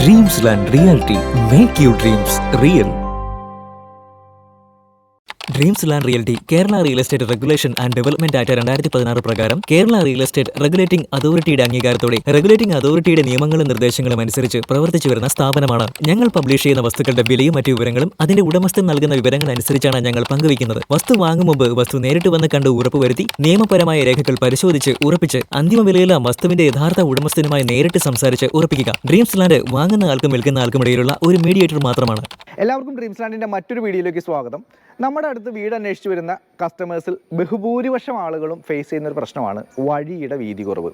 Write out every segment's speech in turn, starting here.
Dreamsland Realty. Make your dreams real. Dreamsland realty Kerala real estate regulation and development act 2016 പ്രകാരം Kerala real estate regulating അതോറിറ്റിയുടെ അംഗീകാരത്തോടെ regulating അതോറിറ്റിയുടെ നിയമങ്ങളും നിർദ്ദേശങ്ങളും അനുസരിച്ച് പ്രവർത്തിച്ചു വരുന്ന സ്ഥാപനമാണ്. ഞങ്ങൾ പബ്ലിഷ് ചെയ്യുന്ന വസ്തുക്കളുടെ വിലയും മറ്റു വിവരങ്ങളും അതിന്റെ ഉടമസ്ഥൻ നൽകുന്ന വിവരങ്ങൾ അനുസരിച്ചാണ് ഞങ്ങൾ പങ്കുവയ്ക്കുന്നത്. വസ്തു വാങ്ങും മുമ്പ് വസ്തു നേരിട്ട് വന്ന് കണ്ട് ഉറപ്പുവരുത്തി നിയമപരമായ രേഖകൾ പരിശോധിച്ച് ഉറപ്പിച്ച് അന്തിമ വിലയില്ല വസ്തുവിന്റെ യഥാർത്ഥ ഉടമസ്ഥനുമായി നേരിട്ട് സംസാരിച്ച് ഉറപ്പിക്കുക. ഡ്രീംസ്ലാൻഡ് വാങ്ങുന്ന ആൾക്കും വിൽക്കുന്ന ആൾക്കും ഇടയിലുള്ള ഒരു മീഡിയേറ്റർ മാത്രമാണ്. എല്ലാവർക്കും ഡ്രീംസ്ലാൻഡിൻ്റെ മറ്റൊരു വീഡിയോയിലേക്ക് സ്വാഗതം. നമ്മുടെ അടുത്ത് വീട് അന്വേഷിച്ച് വരുന്ന കസ്റ്റമേഴ്സിൽ ബഹുഭൂരിപക്ഷം ആളുകളും ഫേസ് ചെയ്യുന്നൊരു പ്രശ്നമാണ് വഴിയുടെ വീതി കുറവ്.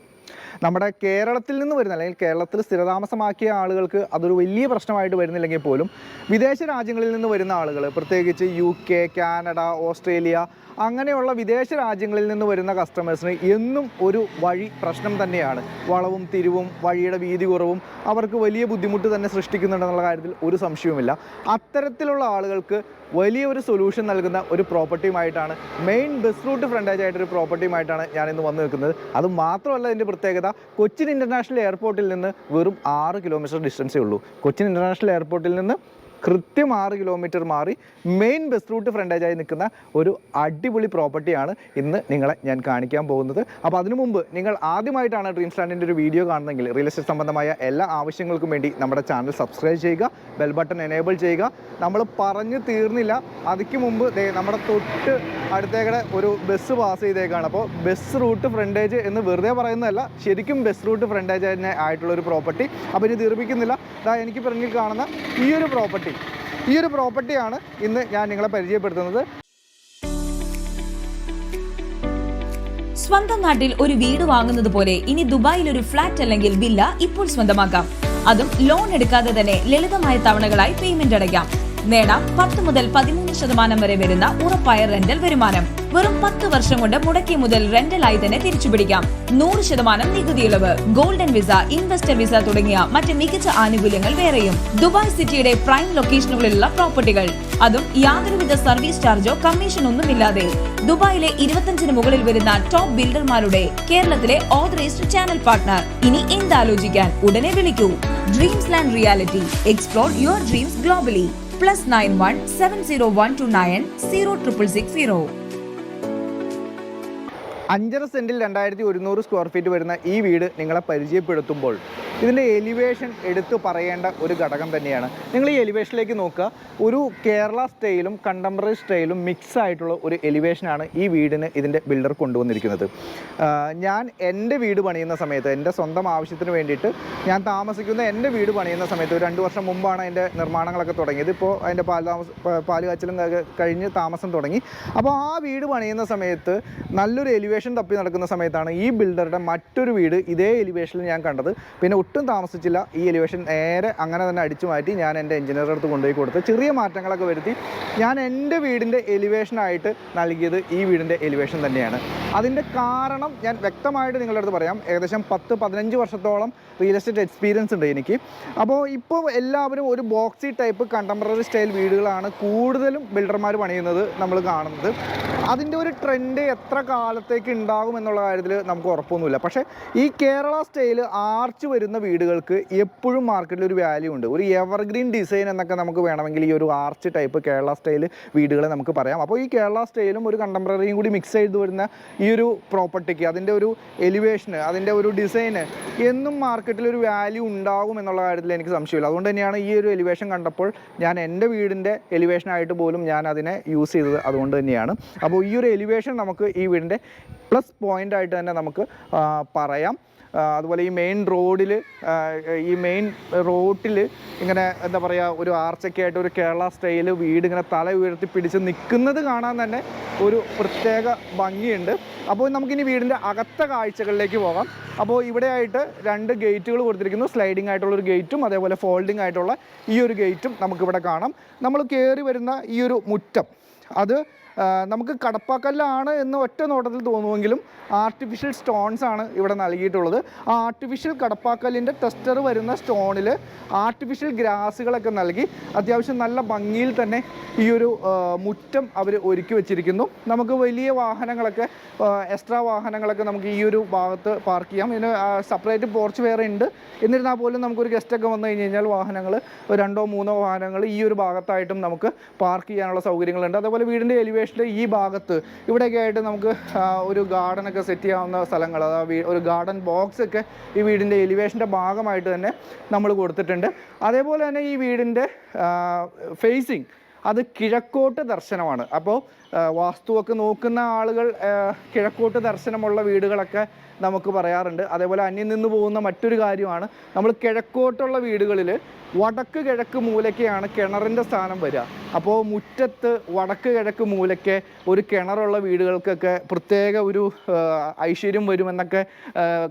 നമ്മുടെ കേരളത്തിൽ നിന്ന് വരുന്ന അല്ലെങ്കിൽ കേരളത്തിൽ സ്ഥിരതാമസമാക്കിയ ആളുകൾക്ക് അതൊരു വലിയ പ്രശ്നമായിട്ട് വരുന്നില്ലെങ്കിൽ പോലും വിദേശ രാജ്യങ്ങളിൽ നിന്ന് വരുന്ന ആളുകൾ, പ്രത്യേകിച്ച് UK, കാനഡ, ഓസ്ട്രേലിയ അങ്ങനെയുള്ള വിദേശ രാജ്യങ്ങളിൽ നിന്ന് വരുന്ന കസ്റ്റമേഴ്സിന് എന്നും ഒരു വഴി പ്രശ്നം തന്നെയാണ്. വളവും തിരിവും വഴിയുടെ വീതി കുറവും അവർക്ക് വലിയ ബുദ്ധിമുട്ട് തന്നെ സൃഷ്ടിക്കുന്നുണ്ടെന്നുള്ള കാര്യത്തിൽ ഒരു സംശയവുമില്ല. അത്തരത്തിലുള്ള ആളുകൾക്ക് വലിയൊരു സൊല്യൂഷൻ നൽകുന്ന ഒരു പ്രോപ്പർട്ടിയുമായിട്ടാണ്, മെയിൻ ബസ് റൂട്ട് ഫ്രണ്ടേജ് ആയിട്ടൊരു പ്രോപ്പർട്ടിയുമായിട്ടാണ് ഞാനിന്ന് വന്ന് നിൽക്കുന്നത്. അത് മാത്രമല്ല, ഇതിൻ്റെ പ്രത്യേകത കൊച്ചിൻ ഇൻ്റർനാഷണൽ എയർപോർട്ടിൽ നിന്ന് വെറും 6 കിലോമീറ്റർ ഡിസ്റ്റൻസേ ഉള്ളൂ. കൊച്ചിൻ ഇൻ്റർനാഷണൽ എയർപോർട്ടിൽ നിന്ന് കൃത്യം 6 കിലോമീറ്റർ മാറി മെയിൻ ബസ് റൂട്ട് ഫ്രണ്ടേജായി നിൽക്കുന്ന ഒരു അടിപൊളി പ്രോപ്പർട്ടിയാണ് ഇന്ന് നിങ്ങളെ ഞാൻ കാണിക്കാൻ പോകുന്നത്. അപ്പോൾ അതിനു മുമ്പ് നിങ്ങൾ ആദ്യമായിട്ടാണ് ഡ്രീംസ്ലാൻഡിൻ്റെ ഒരു വീഡിയോ കാണുന്നതെങ്കിൽ റിയൽ എസ്റ്റേറ്റ് സംബന്ധമായ എല്ലാ ആവശ്യങ്ങൾക്കും വേണ്ടി നമ്മുടെ ചാനൽ സബ്സ്ക്രൈബ് ചെയ്യുക, ബെൽ ബട്ടൺ എനേബിൾ ചെയ്യുക. നമ്മൾ പറഞ്ഞു തീർന്നില്ല, അതിക്ക് മുമ്പ് നമ്മുടെ തൊട്ട് അടുത്തേക്കടെ ഒരു ബസ് പാസ് ചെയ്തേക്കാണ്. അപ്പോൾ ബസ് റൂട്ട് ഫ്രണ്ടേജ് എന്ന് വെറുതെ പറയുന്നതല്ല, ശരിക്കും ബസ് റൂട്ട് ഫ്രണ്ടേജ് തന്നെ ആയിട്ടുള്ളൊരു പ്രോപ്പർട്ടി. അപ്പോൾ ഇനി ദീർഘിക്കുന്നില്ല, എനിക്ക് പിറകിൽ കാണുന്ന ഈ ഒരു പ്രോപ്പർട്ടിയാണ് ഇന്ന് ഞാൻ നിങ്ങളെ പരിചയപ്പെടുത്തുന്നത്. സ്വന്തം നാട്ടിൽ ഒരു വീട് വാങ്ങുന്നത് പോലെ ഇനി ദുബായിൽ ഒരു ഫ്ലാറ്റ് അല്ലെങ്കിൽ വില്ല ഇപ്പോൾ സ്വന്തമാക്കാം. അതും ലോൺ എടുക്കാതെ തന്നെ ലളിതമായ തവണകളായി പേയ്മെന്റ് അടയ്ക്കാം. നേടാം 10 മുതൽ 13% വരെ വരുന്ന ഉറപ്പായ റെന്റൽ വരുമാനം. വെറും 10 വർഷം കൊണ്ട് മുടക്കിയ മുതൽ റെന്റലായി തന്നെ തിരിച്ചുപിടിക്കാം. 100% നികുതി ഇളവ്, ഗോൾഡൻ വിസ, ഇൻവെസ്റ്റർ വിസ തുടങ്ങിയ മറ്റ് മികച്ച ആനുകൂല്യങ്ങൾ വേറെയും. ദുബായ് സിറ്റിയുടെ പ്രൈം ലൊക്കേഷനുകളിലുള്ള പ്രോപ്പർട്ടികൾ, അതും യാതൊരുവിധ സർവീസ് ചാർജോ കമ്മീഷൻ ഒന്നുമില്ലാതെ. ദുബായിലെ 25-ന് മുകളിൽ വരുന്ന ടോപ്പ് ബിൽഡർമാരുടെ കേരളത്തിലെ ഓതറൈസ്ഡ് ചാനൽ പാർട്ട്ണർ. ഇനി എന്താലോചിക്കാൻ, ഉടനെ വിളിക്കൂ. Dreamsland reality. Explore your dreams globally. +91 70129 0660. 5.5 സെൻറ്റിൽ 2100 സ്ക്വയർ ഫീറ്റ് വരുന്ന ഈ വീട് നിങ്ങളെ പരിചയപ്പെടുത്തുമ്പോൾ ഇതിൻ്റെ എലിവേഷൻ എടുത്തു പറയേണ്ട ഒരു ഘടകം തന്നെയാണ്. നിങ്ങൾ ഈ എലിവേഷനിലേക്ക് നോക്കുക, ഒരു കേരള സ്റ്റൈലും കണ്ടംപററി സ്റ്റൈലും മിക്സ് ആയിട്ടുള്ള ഒരു എലിവേഷനാണ് ഈ വീടിന് ഇതിൻ്റെ ബിൽഡർ കൊണ്ടുവന്നിരിക്കുന്നത്. ഞാൻ എൻ്റെ വീട് പണിയുന്ന സമയത്ത്, എൻ്റെ സ്വന്തം ആവശ്യത്തിന് വേണ്ടിയിട്ട് ഞാൻ താമസിക്കുന്ന എൻ്റെ വീട് പണിയുന്ന സമയത്ത്, ഒരു 2 വർഷം മുമ്പാണ് അതിൻ്റെ നിർമ്മാണങ്ങളൊക്കെ തുടങ്ങിയത്. ഇപ്പോൾ അതിൻ്റെ പാല് കാച്ചിലും കഴിഞ്ഞ് താമസം തുടങ്ങി. അപ്പോൾ ആ വീട് പണിയുന്ന സമയത്ത് നല്ലൊരു എലിവേഷൻ തപ്പി നടക്കുന്ന സമയത്താണ് ഈ ബിൽഡറുടെ മറ്റൊരു വീട് ഇതേ എലിവേഷനിൽ ഞാൻ കണ്ടത്. പിന്നെ ഒട്ടും താമസിച്ചില്ല, ഈ എലിവേഷൻ നേരെ അങ്ങനെ തന്നെ അടിച്ചു മാറ്റി ഞാൻ എൻ്റെ എഞ്ചിനീയറുടെ അടുത്ത് കൊണ്ടുപോയി കൊടുത്ത് ചെറിയ മാറ്റങ്ങളൊക്കെ വരുത്തി ഞാൻ എൻ്റെ വീടിൻ്റെ എലിവേഷനായിട്ട് നൽകിയത് ഈ വീടിൻ്റെ എലിവേഷൻ തന്നെയാണ്. അതിൻ്റെ കാരണം ഞാൻ വ്യക്തമായിട്ട് നിങ്ങളുടെ അടുത്ത് പറയാം. ഏകദേശം 10-15 വർഷത്തോളം റിയൽ എസ്റ്റേറ്റ് എക്സ്പീരിയൻസ് ഉണ്ട് എനിക്ക്. അപ്പോൾ ഇപ്പോൾ എല്ലാവരും ഒരു ബോക്സി ടൈപ്പ് കണ്ടംപററി സ്റ്റൈൽ വീടുകളാണ് കൂടുതലും ബിൽഡർമാർ പണിയുന്നത് നമ്മൾ കാണുന്നത്. അതിൻ്റെ ഒരു ട്രെൻഡ് എത്ര കാലത്തേക്ക് ഉണ്ടാകും എന്നുള്ള കാര്യത്തിൽ നമുക്ക് ഉറപ്പൊന്നുമില്ല. പക്ഷേ ഈ കേരള സ്റ്റൈൽ ആർച്ച് വരുന്ന വീടുകൾക്ക് എപ്പോഴും മാർക്കറ്റിൽ ഒരു വാല്യൂ ഉണ്ട്. ഒരു എവർഗ്രീൻ ഡിസൈൻ എന്നൊക്കെ നമുക്ക് വേണമെങ്കിൽ ഈ ഒരു ആർച്ച് ടൈപ്പ് കേരള സ്റ്റൈൽ വീടുകളെ നമുക്ക് പറയാം. അപ്പോൾ ഈ കേരള സ്റ്റൈലും ഒരു കണ്ടംപററിയും കൂടി മിക്സ് ചെയ്ത് വരുന്ന ഈ ഒരു പ്രോപ്പർട്ടിക്ക് അതിൻ്റെ ഒരു എലിവേഷന്, അതിൻ്റെ ഒരു ഡിസൈന് എന്നും മാർക്കറ്റിൽ ഒരു വാല്യൂ ഉണ്ടാകും എന്നുള്ള കാര്യത്തിൽ എനിക്ക് സംശയമില്ല. അതുകൊണ്ട് തന്നെയാണ് ഈ ഒരു എലിവേഷൻ കണ്ടപ്പോൾ ഞാൻ എൻ്റെ വീടിൻ്റെ എലിവേഷനായിട്ട് പോലും ഞാൻ അതിനെ യൂസ് ചെയ്തത്. അതുകൊണ്ട് തന്നെയാണ്. അപ്പോൾ ഈ ഒരു എലിവേഷൻ നമുക്ക് ഈ വീടിൻ്റെ പ്ലസ് പോയിൻ്റ് ആയിട്ട് തന്നെ നമുക്ക് പറയാം. അതുപോലെ ഈ മെയിൻ റോട്ടിൽ ഇങ്ങനെ എന്താ പറയുക, ഒരു ആർച്ചൊക്കെ ആയിട്ട് ഒരു കേരള സ്റ്റൈൽ വീട് ഇങ്ങനെ തല ഉയർത്തി പിടിച്ച് നിൽക്കുന്നത് കാണാൻ തന്നെ ഒരു പ്രത്യേക ഭംഗിയുണ്ട്. അപ്പോൾ നമുക്കിനി വീടിൻ്റെ അകത്ത കാഴ്ചകളിലേക്ക് പോകാം. അപ്പോൾ ഇവിടെ ആയിട്ട് 2 ഗേറ്റുകൾ കൊടുത്തിരിക്കുന്നു. സ്ലൈഡിങ് ആയിട്ടുള്ളൊരു ഗേറ്റും അതേപോലെ ഫോൾഡിങ് ആയിട്ടുള്ള ഈ ഒരു ഗേറ്റും നമുക്കിവിടെ കാണാം. നമ്മൾ കയറി വരുന്ന ഈ ഒരു മുറ്റം, അത് നമുക്ക് കടപ്പാക്കല്ലാണ് എന്ന് ഒറ്റ നോട്ടത്തിൽ തോന്നുമെങ്കിലും ആർട്ടിഫിഷ്യൽ സ്റ്റോൺസ് ആണ് ഇവിടെ നൽകിയിട്ടുള്ളത്. ആ ആർട്ടിഫിഷ്യൽ കടപ്പാക്കല്ലിൻ്റെ ടെസ്റ്റർ വരുന്ന സ്റ്റോണിൽ ആർട്ടിഫിഷ്യൽ ഗ്രാസുകളൊക്കെ നൽകി അത്യാവശ്യം നല്ല ഭംഗിയിൽ തന്നെ ഈ ഒരു മുറ്റം അവർ ഒരുക്കി വെച്ചിരിക്കുന്നു. നമുക്ക് വലിയ വാഹനങ്ങളൊക്കെ എക്സ്ട്രാ വാഹനങ്ങളൊക്കെ നമുക്ക് ഈ ഒരു ഭാഗത്ത് പാർക്ക് ചെയ്യാം. ഇതിന് സെപ്പറേറ്റ് പോർച്ച് വേറെ ഉണ്ട്. എന്നിരുന്നാൽ പോലും നമുക്കൊരു ഗസ്റ്റൊക്കെ വന്നു കഴിഞ്ഞ് കഴിഞ്ഞാൽ വാഹനങ്ങൾ 2-3 വാഹനങ്ങൾ ഈ ഒരു ഭാഗത്തായിട്ടും നമുക്ക് പാർക്ക് ചെയ്യാനുള്ള സൗകര്യങ്ങളുണ്ട്. അതേപോലെ വീടിൻ്റെ എലിവേഷനിൽ ഈ ഭാഗത്ത് ഇവിടെയൊക്കെ ആയിട്ട് നമുക്ക് ഒരു ഗാർഡനൊക്കെ സെറ്റ് ചെയ്യാവുന്ന സ്ഥലങ്ങൾ, അതായത് ഒരു ഗാർഡൻ ബോക്സ് ഒക്കെ ഈ വീടിൻ്റെ എലിവേഷൻ്റെ ഭാഗമായിട്ട് തന്നെ നമ്മൾ കൊടുത്തിട്ടുണ്ട്. അതേപോലെ തന്നെ ഈ വീടിൻ്റെ ഫേസിങ് അത് കിഴക്കോട്ട് ദർശനമാണ്. അപ്പോൾ വാസ്തുവൊക്കെ നോക്കുന്ന ആളുകൾ കിഴക്കോട്ട് ദർശനമുള്ള വീടുകളൊക്കെ നമുക്ക് പറയാറുണ്ട്. അതേപോലെ അന്യം നിന്ന് പോകുന്ന മറ്റൊരു കാര്യമാണ്, നമ്മൾ കിഴക്കോട്ടുള്ള വീടുകളിൽ വടക്ക് കിഴക്ക് മൂലയ്ക്കാണ് കിണറിൻ്റെ സ്ഥാനം വരിക. അപ്പോൾ മുറ്റത്ത് വടക്ക് കിഴക്ക് മൂലയ്ക്ക് ഒരു കിണറുള്ള വീടുകൾക്കൊക്കെ പ്രത്യേക ഒരു ഐശ്വര്യം വരുമെന്നൊക്കെ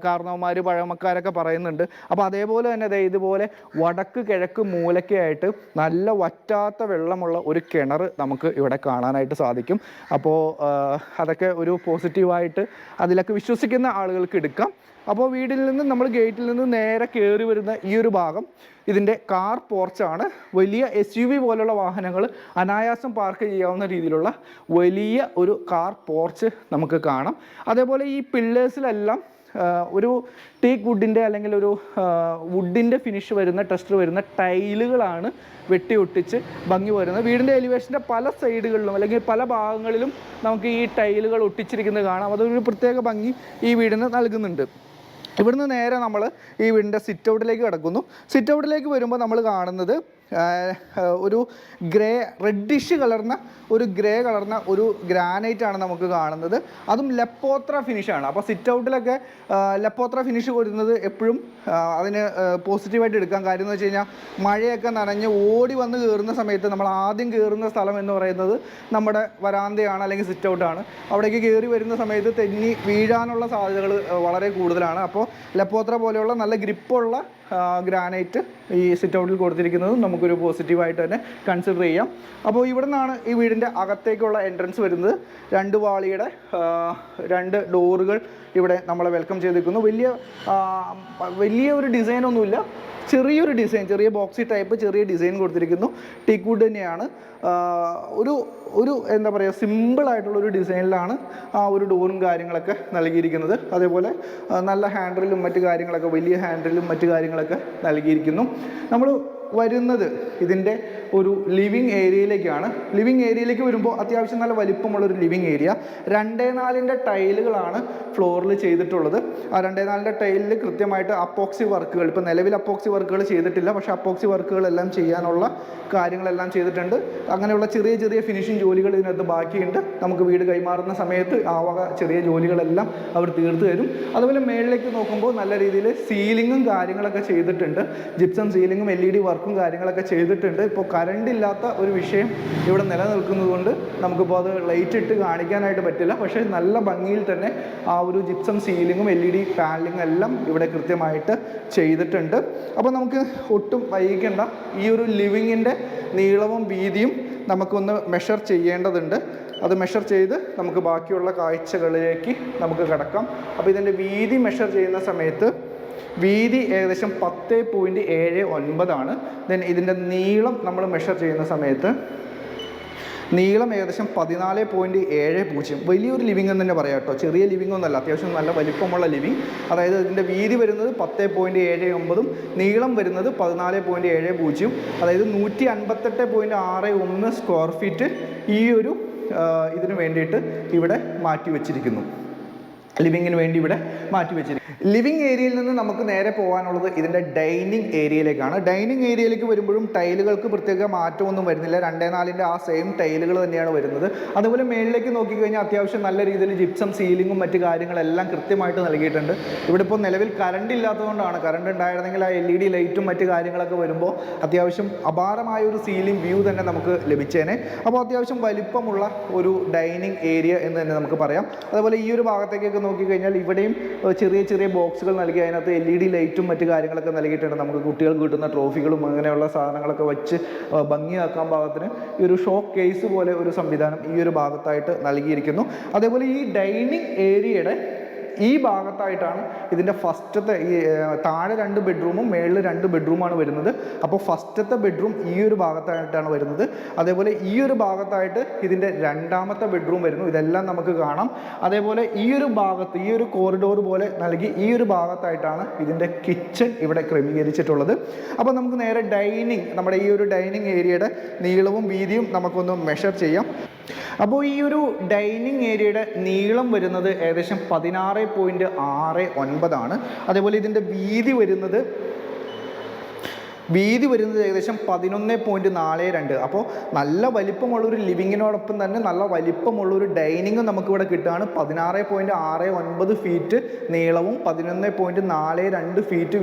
കാരണവന്മാർ പഴമക്കാരൊക്കെ പറയുന്നുണ്ട്. അപ്പോൾ അതേപോലെ തന്നെ ഇതുപോലെ വടക്ക് കിഴക്ക് മൂലയ്ക്കായിട്ട് നല്ല വറ്റാത്ത വെള്ളമുള്ള ഒരു കിണർ നമുക്ക് ഇവിടെ കാണാനായിട്ട് സാധിക്കും. അപ്പോൾ അതൊക്കെ ഒരു പോസിറ്റീവായിട്ട് അതിലൊക്കെ വിശ്വസിക്കുന്ന ആളുകൾക്ക് എടുക്കാം. അപ്പോൾ വീട്ടിൽ നിന്ന് നമ്മൾ ഗേറ്റിൽ നിന്ന് നേരെ കയറി വരുന്ന ഈ ഒരു ഭാഗം ഇതിൻ്റെ കാർ പോർച്ചാണ്. വലിയ SUV പോലുള്ള വാഹനങ്ങൾ അനായാസം പാർക്ക് ചെയ്യാവുന്ന രീതിയിലുള്ള വലിയ ഒരു കാർ പോർച്ച് നമുക്ക് കാണാം. അതേപോലെ ഈ പില്ലേഴ്സിലെല്ലാം ഒരു ടീക്ക് വുഡിൻ്റെ അല്ലെങ്കിൽ ഒരു വുഡിൻ്റെ ഫിനിഷ് വരുന്ന ടെക്സ്ചർ വരുന്ന ടൈലുകളാണ് വെട്ടി ഒട്ടിച്ച് ഭംഗി വരുന്നത്. വീടിൻ്റെ എലിവേഷൻ്റെ പല സൈഡുകളിലും അല്ലെങ്കിൽ പല ഭാഗങ്ങളിലും നമുക്ക് ഈ ടൈലുകൾ ഒട്ടിച്ചിരിക്കുന്നത് കാണാം. അതൊരു പ്രത്യേക ഭംഗി ഈ വീടിന് നൽകുന്നുണ്ട്. ഇവിടുന്ന് നേരെ നമ്മൾ ഈ വീടിൻ്റെ സിറ്റ് ഔട്ടിലേക്ക് കിടക്കുന്നു. സിറ്റ് ഔട്ടിലേക്ക് വരുമ്പോൾ നമ്മൾ കാണുന്നത് ഒരു റെഡിഷ് കലർന്ന ഒരു ഗ്രാനൈറ്റാണ് നമുക്ക് കാണുന്നത്. അതും ലപ്പോത്ര ഫിനിഷാണ്. അപ്പോൾ സിറ്റ് ഔട്ടിലൊക്കെ ലപ്പോത്ര ഫിനിഷ് വരുന്നത് എപ്പോഴും അതിന് പോസിറ്റീവായിട്ട് എടുക്കാൻ. കാര്യം എന്ന് വെച്ച് കഴിഞ്ഞാൽ മഴയൊക്കെ നനഞ്ഞ് ഓടി വന്ന് കയറുന്ന സമയത്ത് നമ്മൾ ആദ്യം കയറുന്ന സ്ഥലം എന്ന് പറയുന്നത് നമ്മുടെ വരാന്തയാണ് അല്ലെങ്കിൽ സിറ്റ് ഔട്ടാണ്. അവിടേക്ക് കയറി വരുന്ന സമയത്ത് തെന്നി വീഴാനുള്ള സാധ്യതകൾ വളരെ കൂടുതലാണ്. അപ്പോൾ ലപ്പോത്ര പോലെയുള്ള നല്ല ഗ്രിപ്പുള്ള ഗ്രാനൈറ്റ് ഈ സിറ്റ് ഔട്ടിൽ കൊടുത്തിരിക്കുന്നതും നമുക്കൊരു പോസിറ്റീവായിട്ട് തന്നെ കൺസിഡർ ചെയ്യാം. അപ്പോൾ ഇവിടെ നിന്നാണ് ഈ വീടിൻ്റെ അകത്തേക്കുള്ള എൻട്രൻസ് വരുന്നത്. 2 വാളിയുടെ 2 ഡോറുകൾ ഇവിടെ നമ്മളെ വെൽക്കം ചെയ്തിരിക്കുന്നു. വലിയ ഒരു ഡിസൈനൊന്നുമില്ല, ചെറിയൊരു ഡിസൈൻ, ചെറിയ ബോക്സി ടൈപ്പ് ചെറിയ ഡിസൈൻ കൊടുത്തിരിക്കുന്നു. ടീക്ക് വുഡ് തന്നെയാണ്. ഒരു എന്താ പറയുക, സിമ്പിളായിട്ടുള്ളൊരു ഡിസൈനിലാണ് ആ ഒരു ഡോറും കാര്യങ്ങളൊക്കെ നൽകിയിരിക്കുന്നത്. അതേപോലെ നല്ല ഹാൻഡിലും മറ്റു കാര്യങ്ങളൊക്കെ, വലിയ ഹാൻഡിലും മറ്റു കാര്യങ്ങളൊക്കെ നൽകിയിരിക്കുന്നു. നമ്മൾ വരുന്നത് ഇതിൻ്റെ ഒരു ലിവിങ് ഏരിയയിലേക്കാണ്. ലിവിങ് ഏരിയയിലേക്ക് വരുമ്പോൾ അത്യാവശ്യം നല്ല വലിപ്പമുള്ളൊരു ലിവിങ് ഏരിയ. 2x4 ടൈലുകളാണ് ഫ്ലോറിൽ ചെയ്തിട്ടുള്ളത്. ആ 2x4 ടൈലിൽ കൃത്യമായിട്ട് അപ്പോക്സി വർക്കുകൾ, ഇപ്പോൾ നിലവിൽ അപ്പോക്സി വർക്കുകൾ ചെയ്തിട്ടില്ല, പക്ഷേ അപ്പോക്സി വർക്കുകളെല്ലാം ചെയ്യാനുള്ള കാര്യങ്ങളെല്ലാം ചെയ്തിട്ടുണ്ട്. അങ്ങനെയുള്ള ചെറിയ ചെറിയ ഫിനിഷിങ് ജോലികൾ ഇതിനകത്ത് ബാക്കിയുണ്ട്. നമുക്ക് വീട് കൈമാറുന്ന സമയത്ത് ആ വക ചെറിയ ജോലികളെല്ലാം അവർ തീർത്ത് തരും. അതുപോലെ മേളിലേക്ക് നോക്കുമ്പോൾ നല്ല രീതിയിൽ സീലിങ്ങും കാര്യങ്ങളൊക്കെ ചെയ്തിട്ടുണ്ട്. ജിപ്സം സീലിങ്ങും LED വർക്കും കാര്യങ്ങളൊക്കെ ചെയ്തിട്ടുണ്ട്. ഇപ്പോൾ കറണ്ട് ഇല്ലാത്ത ഒരു വിഷയം ഇവിടെ നിലനിൽക്കുന്നത് കൊണ്ട് നമുക്കിപ്പോൾ അത് ലൈറ്റ് ഇട്ട് കാണിക്കാനായിട്ട് പറ്റില്ല. പക്ഷേ നല്ല ഭംഗിയിൽ തന്നെ ആ ഒരു ജിപ്സം സീലിങ്ങും LED പാനലിങ്ങും എല്ലാം ഇവിടെ കൃത്യമായിട്ട് ചെയ്തിട്ടുണ്ട്. അപ്പോൾ നമുക്ക് ഒട്ടും വൈകിക്കേണ്ട, ഈ ഒരു ലിവിങ്ങിൻ്റെ നീളവും വീതിയും നമുക്കൊന്ന് മെഷർ ചെയ്യേണ്ടതുണ്ട്. അത് മെഷർ ചെയ്ത് നമുക്ക് ബാക്കിയുള്ള കാഴ്ചകളിലേക്ക് നമുക്ക് കിടക്കാം. അപ്പോൾ ഇതിൻ്റെ വീതി മെഷർ ചെയ്യുന്ന സമയത്ത് വീതി ഏകദേശം 10.79 ദെൻ ഇതിൻ്റെ നീളം നമ്മൾ മെഷർ ചെയ്യുന്ന സമയത്ത് നീളം ഏകദേശം 14.70. വലിയൊരു ലിവിങ് എന്ന് തന്നെ പറയാം കേട്ടോ, ചെറിയ ലിവിങ് ഒന്നല്ല, അത്യാവശ്യം നല്ല വലിപ്പമുള്ള ലിവിങ്. അതായത് ഇതിൻ്റെ വീതി വരുന്നത് 10.79, നീളം വരുന്നത് 14.70, അതായത് 158.61 സ്ക്വയർ ഫീറ്റ് ഈ ഒരു ഇതിന് വേണ്ടിയിട്ട് ഇവിടെ മാറ്റി വച്ചിരിക്കുന്നു. ലിവിങ്ങിന് വേണ്ടി ഇവിടെ മാറ്റി വെച്ചിരിക്കും. ലിവിങ് ഏരിയയിൽ നിന്ന് നമുക്ക് നേരെ പോകാനുള്ളത് ഇതിൻ്റെ ഡൈനിങ് ഏരിയയിലേക്കാണ്. ഡൈനിങ് ഏരിയയിലേക്ക് വരുമ്പോഴും ടൈലുകൾക്ക് പ്രത്യേക മാറ്റമൊന്നും വരുന്നില്ല. 2x4 ആ സെയിം ടൈലുകൾ തന്നെയാണ് വരുന്നത്. അതുപോലെ മേളിലേക്ക് നോക്കിക്കഴിഞ്ഞാൽ അത്യാവശ്യം നല്ല രീതിയിൽ ജിപ്സം സീലിങ്ങും മറ്റു കാര്യങ്ങളെല്ലാം കൃത്യമായിട്ട് നൽകിയിട്ടുണ്ട്. ഇവിടെ ഇപ്പോൾ നിലവിൽ കറണ്ട് ഇല്ലാത്തതുകൊണ്ടാണ്. കറണ്ട് ഉണ്ടായിരുന്നെങ്കിൽ ആ LED ലൈറ്റും മറ്റു കാര്യങ്ങളൊക്കെ വരുമ്പോൾ അത്യാവശ്യം അപാരമായ ഒരു സീലിംഗ് വ്യൂ തന്നെ നമുക്ക് ലഭിച്ചേനെ. അപ്പോൾ അത്യാവശ്യം വലിപ്പമുള്ള ഒരു ഡൈനിങ് ഏരിയ എന്ന് തന്നെ നമുക്ക് പറയാം. അതുപോലെ ഈ ഒരു ഭാഗത്തേക്കൊക്കെ നോക്കിക്കഴിഞ്ഞാൽ ഇവിടെയും ചെറിയ ചെറിയ ബോക്സുകൾ നൽകി അതിനകത്ത് LED ലൈറ്റും മറ്റു കാര്യങ്ങളൊക്കെ നൽകിയിട്ടുണ്ട്. നമുക്ക് കുട്ടികൾക്ക് കിട്ടുന്ന ട്രോഫികളും അങ്ങനെയുള്ള സാധനങ്ങളൊക്കെ വെച്ച് ഭംഗിയാക്കാൻ പാകത്തിന് ഈ ഒരു ഷോ കേസ് പോലെ ഒരു സംവിധാനം ഈ ഒരു ഭാഗത്തായിട്ട് നൽകിയിരിക്കുന്നു. അതേപോലെ ഈ ഡൈനിങ് ഏരിയയുടെ ഈ ഭാഗത്തായിട്ടാണ് ഇതിൻ്റെ ഫസ്റ്റത്തെ ഈ താഴെ 2 ബെഡ്റൂമും മേളിൽ 2 ബെഡ്റൂമാണ് വരുന്നത്. അപ്പോൾ ഫസ്റ്റത്തെ ബെഡ്റൂം ഈ ഒരു ഭാഗത്തായിട്ടാണ് വരുന്നത്. അതേപോലെ ഈ ഒരു ഭാഗത്തായിട്ട് ഇതിൻ്റെ രണ്ടാമത്തെ ബെഡ്റൂം വരുന്നു. ഇതെല്ലാം നമുക്ക് കാണാം. അതേപോലെ ഈ ഒരു ഭാഗത്ത് ഈ ഒരു കോറിഡോർ പോലെ നൽകി ഈ ഒരു ഭാഗത്തായിട്ടാണ് ഇതിൻ്റെ കിച്ചൺ ഇവിടെ ക്രമീകരിച്ചിട്ടുള്ളത്. അപ്പോൾ നമുക്ക് നേരെ നമ്മുടെ ഈ ഒരു ഡൈനിങ് ഏരിയയുടെ നീളവും വീതിയും നമുക്കൊന്ന് മെഷർ ചെയ്യാം. അപ്പോൾ ഈ ഒരു ഡൈനിങ് ഏരിയയുടെ നീളം വരുന്നത് ഏകദേശം 16.69 ആണ്. അതേപോലെ ഇതിൻ്റെ വീതി വരുന്നത് ഏകദേശം 11.42. അപ്പോൾ നല്ല വലിപ്പമുള്ളൊരു ലിവിങ്ങിനോടൊപ്പം തന്നെ നല്ല വലിപ്പമുള്ളൊരു ഡൈനിങ്ങും നമുക്കിവിടെ കിട്ടുകയാണ്. 16.69 ഫീറ്റ് നീളവും 11.42 ഫീറ്റ്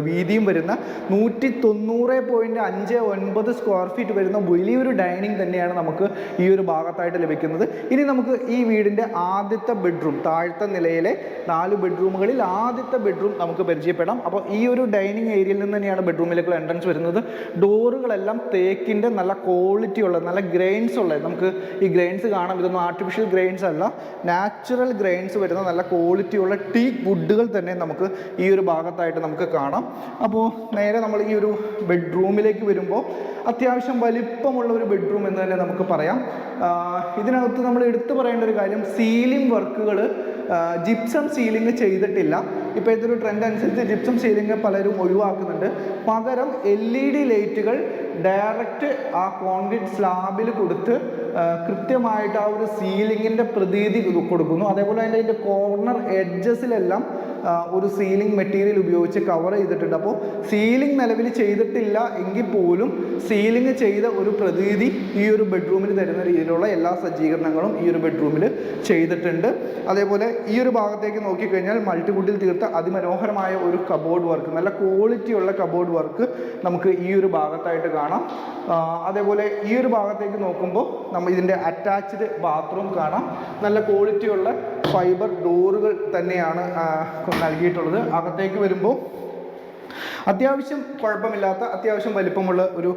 വീതിയും വരുന്ന 190.59 സ്ക്വയർ ഫീറ്റ് വരുന്ന വലിയൊരു ഡൈനിങ് തന്നെയാണ് നമുക്ക് ഈ ഒരു ഭാഗത്തായിട്ട് ലഭിക്കുന്നത്. ഇനി നമുക്ക് ഈ വീടിൻ്റെ ആദ്യത്തെ ബെഡ്റൂം, താഴത്തെ നിലയിലെ 4 ബെഡ്റൂമുകളിൽ ആദ്യത്തെ ബെഡ്റൂം നമുക്ക് പരിചയപ്പെടാം. അപ്പോൾ ഈ ഒരു ഡൈനിങ് ഏരിയയിൽ നിന്ന് തന്നെയാണ് ബെഡ്റൂമിലേക്കുള്ള എൻട്രൻസ് വരുന്നത്. ഡോറുകളെല്ലാം തേക്കിൻ്റെ നല്ല ക്വാളിറ്റി ഉള്ള, നല്ല ഗ്രെയിൻസ് ഉള്ള, നമുക്ക് ഈ ഗ്രെയിൻസ് കാണാം. ഇതൊന്നും ആർട്ടിഫിഷ്യൽ ഗ്രെയിൻസ് അല്ല, നാച്ചുറൽ ഗ്രെയിൻസ് വരുന്ന നല്ല ക്വാളിറ്റിയുള്ള ടീക്ക് വുഡുകൾ തന്നെ നമുക്ക് ഈ ഒരു ഭാഗത്തായിട്ട് നമുക്ക് കാണാം. അപ്പോൾ നേരെ നമ്മൾ ഈ ഒരു ബെഡ്റൂമിലേക്ക് വരുമ്പോൾ അത്യാവശ്യം വലിപ്പമുള്ള ഒരു ബെഡ്റൂം എന്ന് തന്നെ നമുക്ക് പറയാം. ഇതിനകത്ത് നമ്മൾ എടുത്തു പറയേണ്ട ഒരു കാര്യം, സീലിംഗ് വർക്കുകൾ ജിപ്സം സീലിംഗ് ചെയ്തിട്ടില്ല. ഇപ്പോൾ ഇതൊരു ട്രെൻഡ് അനുസരിച്ച് ജിപ്സം സീലിംഗ് പലരും ഒഴിവാക്കുന്നുണ്ട്. പകരം LED ലൈറ്റുകൾ ഡയറക്റ്റ് ആ കോൺക്രീറ്റ് സ്ലാബിൽ കൊടുത്ത് കൃത്യമായിട്ട് ആ ഒരു സീലിങ്ങിൻ്റെ പ്രതീതി കൊടുക്കുന്നു. അതേപോലെ തന്നെ അതിൻ്റെ കോർണർ എഡ്ജസിലെല്ലാം ഒരു സീലിംഗ് മെറ്റീരിയൽ ഉപയോഗിച്ച് കവർ ചെയ്തിട്ടുണ്ട്. അപ്പോൾ സീലിംഗ് നിലവിൽ ചെയ്തിട്ടില്ല എങ്കിൽ പോലും സീലിംഗ് ചെയ്ത ഒരു പ്രതീതി ഈ ഒരു ബെഡ്റൂമിൽ തരുന്ന രീതിയിലുള്ള എല്ലാ സജ്ജീകരണങ്ങളും ഈ ഒരു ബെഡ്റൂമിൽ ചെയ്തിട്ടുണ്ട്. അതേപോലെ ഈ ഒരു ഭാഗത്തേക്ക് നോക്കിക്കഴിഞ്ഞാൽ മൾട്ടിവുഡിൽ തീർത്ത അതിമനോഹരമായ ഒരു കബോർഡ് വർക്ക്, നല്ല ക്വാളിറ്റിയുള്ള കബോർഡ് വർക്ക് നമുക്ക് ഈ ഒരു ഭാഗത്തായിട്ട് കാണാം. അതേപോലെ ഈ ഒരു ഭാഗത്തേക്ക് നോക്കുമ്പോൾ ഇതിൻ്റെ അറ്റാച്ച്ഡ് ബാത്റൂം കാണാം. നല്ല ക്വാളിറ്റിയുള്ള ഫൈബർ ഡോറുകൾ തന്നെയാണ് നൽകിയിട്ടുള്ളത്. അകത്തേക്ക് വരുമ്പോൾ അത്യാവശ്യം കുഴപ്പമില്ലാത്ത അത്യാവശ്യം വലിപ്പമുള്ള ഒരു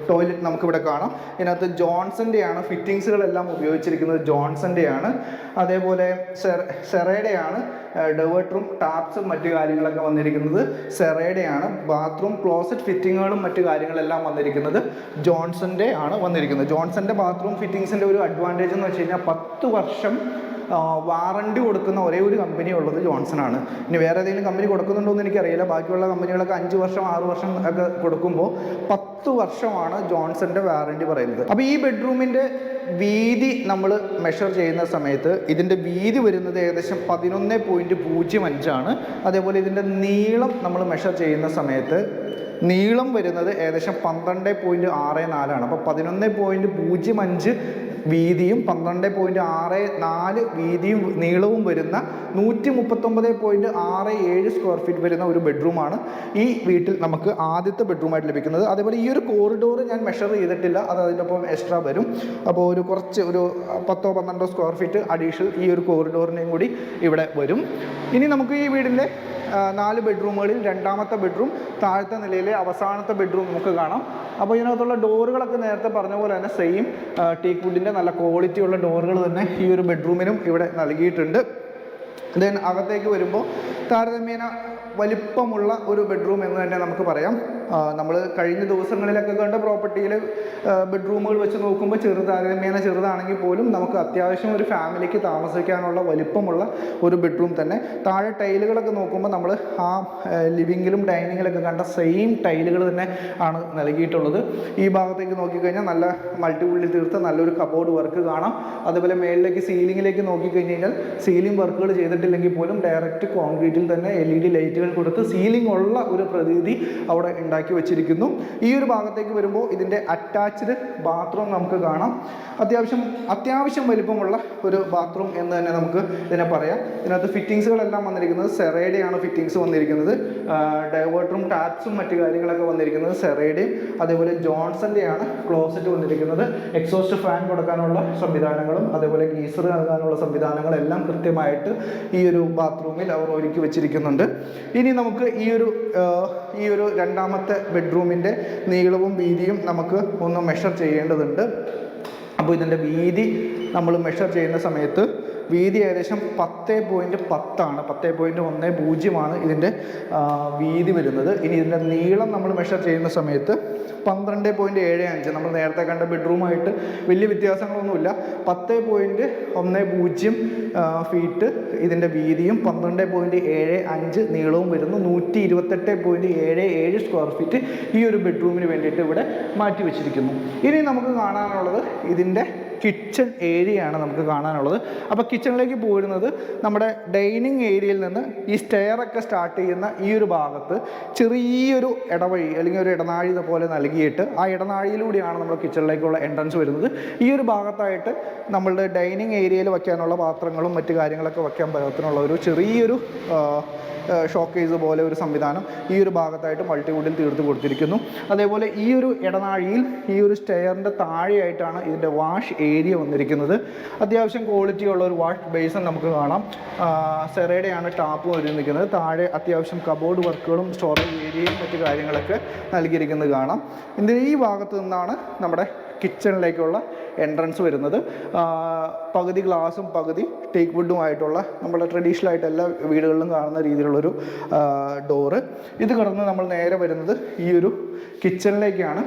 ടോയ്ലറ്റ് നമുക്കിവിടെ കാണാം. ഇതിനകത്ത് ജോൺസൻ്റെയാണ് ഫിറ്റിങ്സുകളെല്ലാം ഉപയോഗിച്ചിരിക്കുന്നത്, ജോൺസൻ്റെയാണ്. അതേപോലെ സെറയുടെയാണ് ഡവേർട്ടും ടാപ്സും മറ്റു കാര്യങ്ങളൊക്കെ വന്നിരിക്കുന്നത് സെറയുടെയാണ്. ബാത്റൂം ക്ലോസറ്റ് ഫിറ്റിങ്ങുകളും മറ്റു കാര്യങ്ങളെല്ലാം വന്നിരിക്കുന്നത് ജോൺസൻ്റെ ആണ് വന്നിരിക്കുന്നത്. ജോൺസൻ്റെ ബാത്റൂം ഫിറ്റിങ്സിൻ്റെ ഒരു അഡ്വാൻറ്റേജ് എന്ന് വെച്ച് കഴിഞ്ഞാൽ 10 വർഷം വാറണ്ടി കൊടുക്കുന്ന ഒരേ ഒരു കമ്പനി ഉള്ളത് ജോൺസനാണ്. ഇനി വേറെ ഏതെങ്കിലും കമ്പനി കൊടുക്കുന്നുണ്ടോ എന്ന് എനിക്കറിയില്ല. ബാക്കിയുള്ള കമ്പനികളൊക്കെ 5 വർഷം 6 വർഷം ഒക്കെ കൊടുക്കുമ്പോൾ 10 വർഷമാണ് ജോൺസന്റെ വാറണ്ടി പറയുന്നത്. അപ്പോൾ ഈ ബെഡ്റൂമിൻ്റെ വീതി നമ്മൾ മെഷർ ചെയ്യുന്ന സമയത്ത് ഇതിൻ്റെ വീതി വരുന്നത് ഏകദേശം 11.05 ആണ്. അതേപോലെ ഇതിൻ്റെ നീളം നമ്മൾ മെഷർ ചെയ്യുന്ന സമയത്ത് നീളം വരുന്നത് ഏകദേശം 12.64 ആണ്. അപ്പോൾ 11.05 വീതിയും 12.64 വീതിയും നീളവും വരുന്ന 139.67 സ്ക്വയർ ഫീറ്റ് വരുന്ന ഒരു ബെഡ്റൂമാണ് ഈ വീട്ടിൽ നമുക്ക് ആദ്യത്തെ ബെഡ്റൂമായിട്ട് ലഭിക്കുന്നത്. അതേപോലെ ഈ ഒരു കോറിഡോർ ഞാൻ മെഷർ ചെയ്തിട്ടില്ല, അത് അതിൻ്റെ ഒപ്പം എക്സ്ട്രാ വരും. അപ്പോൾ ഒരു 10-12 സ്ക്വയർ ഫീറ്റ് അഡീഷണൽ ഈ ഒരു കോറിഡോറിനെയും കൂടി ഇവിടെ വരും. ഇനി നമുക്ക് ഈ വീടിൻ്റെ 4 ബെഡ്റൂമുകളിൽ രണ്ടാമത്തെ ബെഡ്റൂം, താഴത്തെ നിലയിലെ അവസാനത്തെ ബെഡ്റൂം നമുക്ക് കാണാം. അപ്പോൾ ഇതിനകത്തുള്ള ഡോറുകളൊക്കെ നേരത്തെ പറഞ്ഞ പോലെ തന്നെ സെയിം ടീക്ക് വുഡിൻ്റെ നല്ല ക്വാളിറ്റിയുള്ള ഡോറുകൾ തന്നെ ഈ ഒരു ബെഡ്റൂമിനും ഇവിടെ നൽകിയിട്ടുണ്ട്. ദെൻ അകത്തേക്ക് വരുമ്പോൾ താരതമ്യേന വലിപ്പമുള്ള ഒരു ബെഡ്റൂം എന്ന് തന്നെ നമുക്ക് പറയാം. നമ്മൾ കഴിഞ്ഞ ദിവസങ്ങളിലൊക്കെ കണ്ട പ്രോപ്പർട്ടിയിൽ ബെഡ്റൂമുകൾ വെച്ച് നോക്കുമ്പോൾ താരതമ്യേന ചെറുതാണെങ്കിൽ പോലും നമുക്ക് അത്യാവശ്യം ഒരു ഫാമിലിക്ക് താമസിക്കാനുള്ള വലിപ്പമുള്ള ഒരു ബെഡ്റൂം തന്നെ. താഴെ ടൈലുകളൊക്കെ നോക്കുമ്പോൾ നമ്മൾ ആ ലിവിങ്ങിലും ഡൈനിങ്ങിലൊക്കെ കണ്ട സെയിം ടൈലുകൾ തന്നെ ആണ് നൽകിയിട്ടുള്ളത്. ഈ ഭാഗത്തേക്ക് നോക്കിക്കഴിഞ്ഞാൽ നല്ല മൾട്ടിവുഡിൽ തീർത്ത നല്ലൊരു കബോർഡ് വർക്ക് കാണാം. അതുപോലെ മേളിലേക്ക് സീലിങ്ങിലേക്ക് നോക്കിക്കഴിഞ്ഞ് കഴിഞ്ഞാൽ സീലിംഗ് വർക്കുകൾ ചെയ്തിട്ടില്ലെങ്കിൽ പോലും ഡയറക്റ്റ് കോൺക്രീറ്റിൽ തന്നെ LED ലൈറ്റുകൾ കൊടുത്ത് സീലിംഗ് ഉള്ള ഒരു പ്രതീതി അവിടെ ഉണ്ടാക്കി ഉണ്ടാക്കി വെച്ചിരിക്കുന്നു. ഈ ഒരു ഭാഗത്തേക്ക് വരുമ്പോൾ ഇതിൻ്റെ അറ്റാച്ച്ഡ് ബാത്റൂം നമുക്ക് കാണാം. അത്യാവശ്യം വലിപ്പമുള്ള ഒരു ബാത്റൂം എന്ന് തന്നെ നമുക്ക് ഇതിനെ പറയാം. ഇതിനകത്ത് ഫിറ്റിങ്സുകളെല്ലാം വന്നിരിക്കുന്നത് സെറേഡയാണ് ഫിറ്റിങ്സ് വന്നിരിക്കുന്നത്. ഡൈവേർട്ടറും ടാപ്സും മറ്റു കാര്യങ്ങളൊക്കെ വന്നിരിക്കുന്നത് സെറേഡയും അതേപോലെ ജോൺസൻ്റെയാണ് ക്ലോസറ്റ് വന്നിരിക്കുന്നത്. എക്സോസ്റ്റ് ഫാൻ കൊടുക്കാനുള്ള സംവിധാനങ്ങളും അതേപോലെ ഗീസർ നൽകാനുള്ള സംവിധാനങ്ങളെല്ലാം കൃത്യമായിട്ട് ഈ ഒരു ബാത്റൂമിൽ അവർ ഒരുക്കി വെച്ചിരിക്കുന്നുണ്ട്. ഇനി നമുക്ക് ഈ ഒരു രണ്ടാമത്തെ ബെഡ്റൂമിൻ്റെ നീളവും വീതിയും നമുക്ക് ഒന്ന് മെഷർ ചെയ്യേണ്ടതുണ്ട്. അപ്പോൾ ഇതിൻ്റെ വീതി നമ്മൾ മെഷർ ചെയ്യുന്ന സമയത്ത് വീതി ഏകദേശം 10.10 ആണ്. 10.10 ഇതിൻ്റെ വീതി വരുന്നത്. ഇനി ഇതിൻ്റെ നീളം നമ്മൾ മെഷർ ചെയ്യുന്ന സമയത്ത് 12.75. നമ്മൾ നേരത്തെ കണ്ട ബെഡ്റൂമായിട്ട് വലിയ വ്യത്യാസങ്ങളൊന്നുമില്ല. 10.10 ഫീറ്റ് ഇതിൻ്റെ വീതിയും 12.75 നീളവും വരുന്നു. 128.77 സ്ക്വയർ ഫീറ്റ് ഈ ഒരു ബെഡ്റൂമിന് വേണ്ടിയിട്ട് ഇവിടെ മാറ്റി വെച്ചിരിക്കുന്നു. ഇനി നമുക്ക് കാണാനുള്ളത് ഇതിൻ്റെ കിച്ചൺ ഏരിയയാണ് നമുക്ക് കാണാനുള്ളത്. അപ്പോൾ കിച്ചണിലേക്ക് പോരുന്നത് നമ്മുടെ ഡൈനിങ് ഏരിയയിൽ നിന്ന് ഈ സ്റ്റെയറൊക്കെ സ്റ്റാർട്ട് ചെയ്യുന്ന ഈ ഒരു ഭാഗത്ത് ചെറിയൊരു ഇടവഴി അല്ലെങ്കിൽ ഒരു ഇടനാഴി പോലെ നൽകിയിട്ട് ആ ഇടനാഴിയിലൂടെയാണ് നമ്മൾ കിച്ചണിലേക്കുള്ള എൻട്രൻസ് വരുന്നത്. ഈ ഒരു ഭാഗത്തായിട്ട് നമ്മളുടെ ഡൈനിങ് ഏരിയയിൽ വയ്ക്കാനുള്ള പാത്രങ്ങളും മറ്റു കാര്യങ്ങളൊക്കെ വയ്ക്കാൻ പാകത്തിനുള്ള ഒരു ചെറിയൊരു ഷോക്കേസ് പോലെ ഒരു സംവിധാനം ഈ ഒരു ഭാഗത്തായിട്ട് മൾട്ടിവുഡിൽ തീർത്ത് കൊടുത്തിരിക്കുന്നു. അതേപോലെ ഈ ഒരു ഇടനാഴിയിൽ ഈ ഒരു സ്റ്റെയറിൻ്റെ താഴെയായിട്ടാണ് ഇതിൻ്റെ വാഷ് ഏരിയ വന്നിരിക്കുന്നത്. അത്യാവശ്യം ക്വാളിറ്റിയുള്ള ഒരു വാഷ് ബേസിൻ നമുക്ക് കാണാം. സെറേഡയാണ് ടാപ്പ് വരുന്നിരിക്കുന്നത്. താഴെ അത്യാവശ്യം കബോർഡ് വർക്കുകളും സ്റ്റോറേജ് ഏരിയയും മറ്റു കാര്യങ്ങളൊക്കെ നൽകിയിരിക്കുന്നത് കാണാം. ഇതിൻ്റെ ഈ ഭാഗത്ത് നിന്നാണ് നമ്മുടെ കിച്ചണിലേക്കുള്ള എൻട്രൻസ് വരുന്നത്. പകുതി ഗ്ലാസും പകുതി ടേക്ക് വുഡുമായിട്ടുള്ള നമ്മുടെ ട്രഡീഷണലായിട്ട് എല്ലാ വീടുകളിലും കാണുന്ന രീതിയിലുള്ളൊരു ഡോറ്. ഇത് കടന്ന് നമ്മൾ നേരെ വരുന്നത് ഈ ഒരു കിച്ചണിലേക്കാണ്.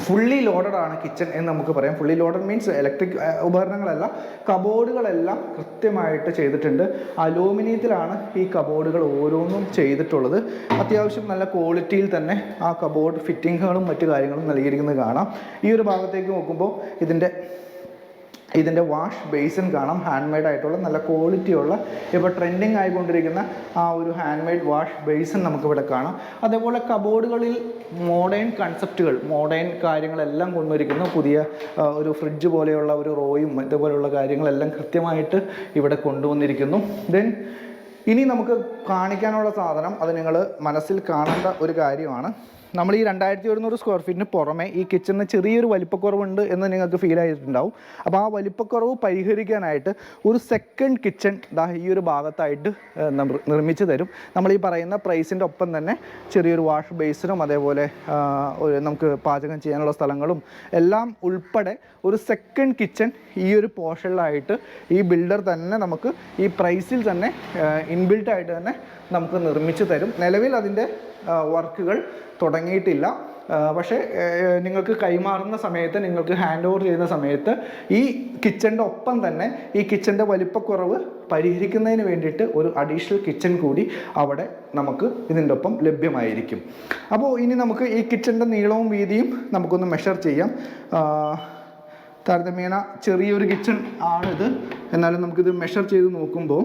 ഫുള്ളി ലോഡഡ് ആണ് കിച്ചൺ എന്ന് നമുക്ക് പറയാം. ഫുള്ളി ലോഡഡ് മീൻസ് ഇലക്ട്രിക് ഉപകരണങ്ങളല്ല, കബോർഡുകളെല്ലാം കൃത്യമായിട്ട് ചെയ്തിട്ടുണ്ട്. അലൂമിനിയത്തിലാണ് ഈ കബോർഡുകൾ ഓരോന്നും ചെയ്തിട്ടുള്ളത്. അത്യാവശ്യം നല്ല ക്വാളിറ്റിയിൽ തന്നെ ആ കബോർഡ് ഫിറ്റിങ്ങുകളും മറ്റു കാര്യങ്ങളും നൽകിയിരിക്കുന്നത് കാണാം. ഈ ഒരു ഭാഗത്തേക്ക് നോക്കുമ്പോൾ ഇതിൻ്റെ വാഷ് ബേസിൻ കാണാം. ഹാൻഡ് മെയ്ഡ് ആയിട്ടുള്ള നല്ല ക്വാളിറ്റിയുള്ള ഇപ്പോൾ ട്രെൻഡിങ് ആയിക്കൊണ്ടിരിക്കുന്ന ആ ഒരു ഹാൻഡ് മെയ്ഡ് വാഷ് ബേസിൻ നമുക്കിവിടെ കാണാം. അതേപോലെ കബോർഡുകളിൽ മോഡേൺ കൺസെപ്റ്റുകൾ, മോഡേൺ കാര്യങ്ങളെല്ലാം കൊണ്ടുവരിക്കുന്നു. പുതിയ ഒരു ഫ്രിഡ്ജ് പോലെയുള്ള ഒരു റോയും ഇതുപോലെയുള്ള കാര്യങ്ങളെല്ലാം കൃത്യമായിട്ട് ഇവിടെ കൊണ്ടുവന്നിരിക്കുന്നു. ഇനി നമുക്ക് കാണിക്കാനുള്ള സാധനം അത് നിങ്ങൾ മനസ്സിൽ കാണേണ്ട ഒരു കാര്യമാണ്. നമ്മൾ ഈ 2100 സ്ക്വയർ ഫീറ്റിന് പുറമെ ഈ കിച്ചണിന് ചെറിയൊരു വലിപ്പക്കുറവുണ്ട് എന്ന് നിങ്ങൾക്ക് ഫീൽ ആയിട്ടുണ്ടാവും. അപ്പോൾ ആ വലിപ്പക്കുറവ് പരിഹരിക്കാനായിട്ട് ഒരു സെക്കൻഡ് കിച്ചൺ ഈ ഒരു ഭാഗത്തായിട്ട് നിർമ്മിച്ച് തരും. നമ്മൾ ഈ പറയുന്ന പ്രൈസിൻ്റെ ഒപ്പം തന്നെ ചെറിയൊരു വാഷ് ബേസിനും അതേപോലെ നമുക്ക് പാചകം ചെയ്യാനുള്ള സ്ഥലങ്ങളും എല്ലാം ഉൾപ്പെടെ ഒരു സെക്കൻഡ് കിച്ചൺ ഈ ഒരു പോർഷനിലായിട്ട് ഈ ബിൽഡർ തന്നെ നമുക്ക് ഈ പ്രൈസിൽ തന്നെ ഇൻബിൽട്ടായിട്ട് തന്നെ നമുക്ക് നിർമ്മിച്ച് തരും. നിലവിൽ അതിൻ്റെ വർക്കുകൾ തുടങ്ങിയിട്ടില്ല. പക്ഷേ നിങ്ങൾക്ക് കൈമാറുന്ന സമയത്ത്, നിങ്ങൾക്ക് ഹാൻഡ് ഓവർ ചെയ്യുന്ന സമയത്ത് ഈ കിച്ചൻ്റെ ഒപ്പം തന്നെ ഈ കിച്ചൻ്റെ വലിപ്പക്കുറവ് പരിഹരിക്കുന്നതിന് വേണ്ടിയിട്ട് ഒരു അഡീഷണൽ കിച്ചൺ കൂടി അവിടെ നമുക്ക് ഇതിൻ്റെ ഒപ്പം ലഭ്യമായിരിക്കും. അപ്പോൾ ഇനി നമുക്ക് ഈ കിച്ചൻ്റെ നീളവും വീതിയും നമുക്കൊന്ന് മെഷർ ചെയ്യാം. താരതമ്യേന ചെറിയൊരു കിച്ചൺ ആണിത്. എന്നാലും നമുക്കിത് മെഷർ ചെയ്ത് നോക്കുമ്പോൾ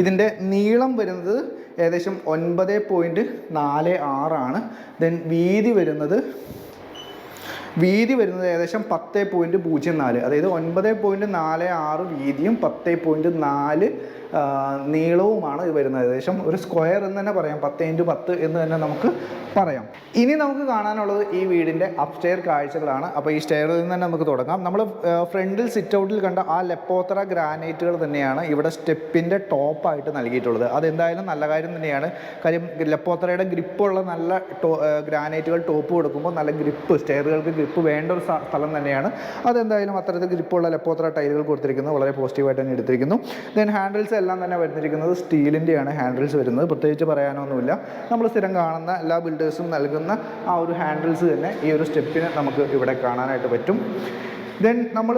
ഇതിൻ്റെ നീളം വരുന്നത് ഏകദേശം 9.46 ആണ്. വീതി വരുന്നത് ഏകദേശം 10.04. അതായത് 9.46 വീതിയും 10.4 നീളവുമാണ് ഇത് വരുന്നത്. ഏകദേശം ഒരു സ്ക്വയർ എന്ന് തന്നെ പറയാം, 10x10 എന്ന് തന്നെ നമുക്ക് പറയാം. ഇനി നമുക്ക് കാണാനുള്ളത് ഈ വീടിൻ്റെ അപ്സ്റ്റെയർ കാഴ്ചകളാണ്. അപ്പോൾ ഈ സ്റ്റെയറിൽ നിന്ന് തന്നെ നമുക്ക് തുടങ്ങാം. നമ്മൾ ഫ്രണ്ടിൽ സിറ്റ് ഔട്ടിൽ കണ്ട ആ ലെപ്പോത്ര ഗ്രാനൈറ്റുകൾ തന്നെയാണ് ഇവിടെ സ്റ്റെപ്പിൻ്റെ ടോപ്പായിട്ട് നൽകിയിട്ടുള്ളത്. അതെന്തായാലും നല്ല കാര്യം തന്നെയാണ്. കാര്യം ലെപ്പോത്രയുടെ ഗ്രിപ്പുള്ള നല്ല ഗ്രാനൈറ്റുകൾ ടോപ്പ് കൊടുക്കുമ്പോൾ നല്ല ഗ്രിപ്പ്, സ്റ്റെയറുകൾക്ക് ഗ്രിപ്പ് വേണ്ട ഒരു സ്ഥലം തന്നെയാണ്. അതെന്തായാലും അത്തരത്തിൽ ഗ്രിപ്പുള്ള ലെപ്പോത്ര ടൈലുകൾ കൊടുത്തിരിക്കുന്നത് വളരെ പോസിറ്റീവായിട്ട് തന്നെ എടുത്തിരിക്കുന്നു. ഹാൻഡിൽസ് എല്ലാം തന്നെ വരുന്നിരിക്കുന്നത് സ്റ്റീലിൻ്റെയാണ് ഹാൻഡിൽസ് വരുന്നത്. പ്രത്യേകിച്ച് പറയാനൊന്നുമില്ല. നമ്മൾ സ്ഥിരം കാണുന്ന എല്ലാ ബിൽഡേഴ്സും നൽകുന്ന ആ ഒരു ഹാൻഡിൽസ് തന്നെ ഈ ഒരു സ്റ്റെപ്പിന് നമുക്ക് ഇവിടെ കാണാനായിട്ട് പറ്റും. നമ്മൾ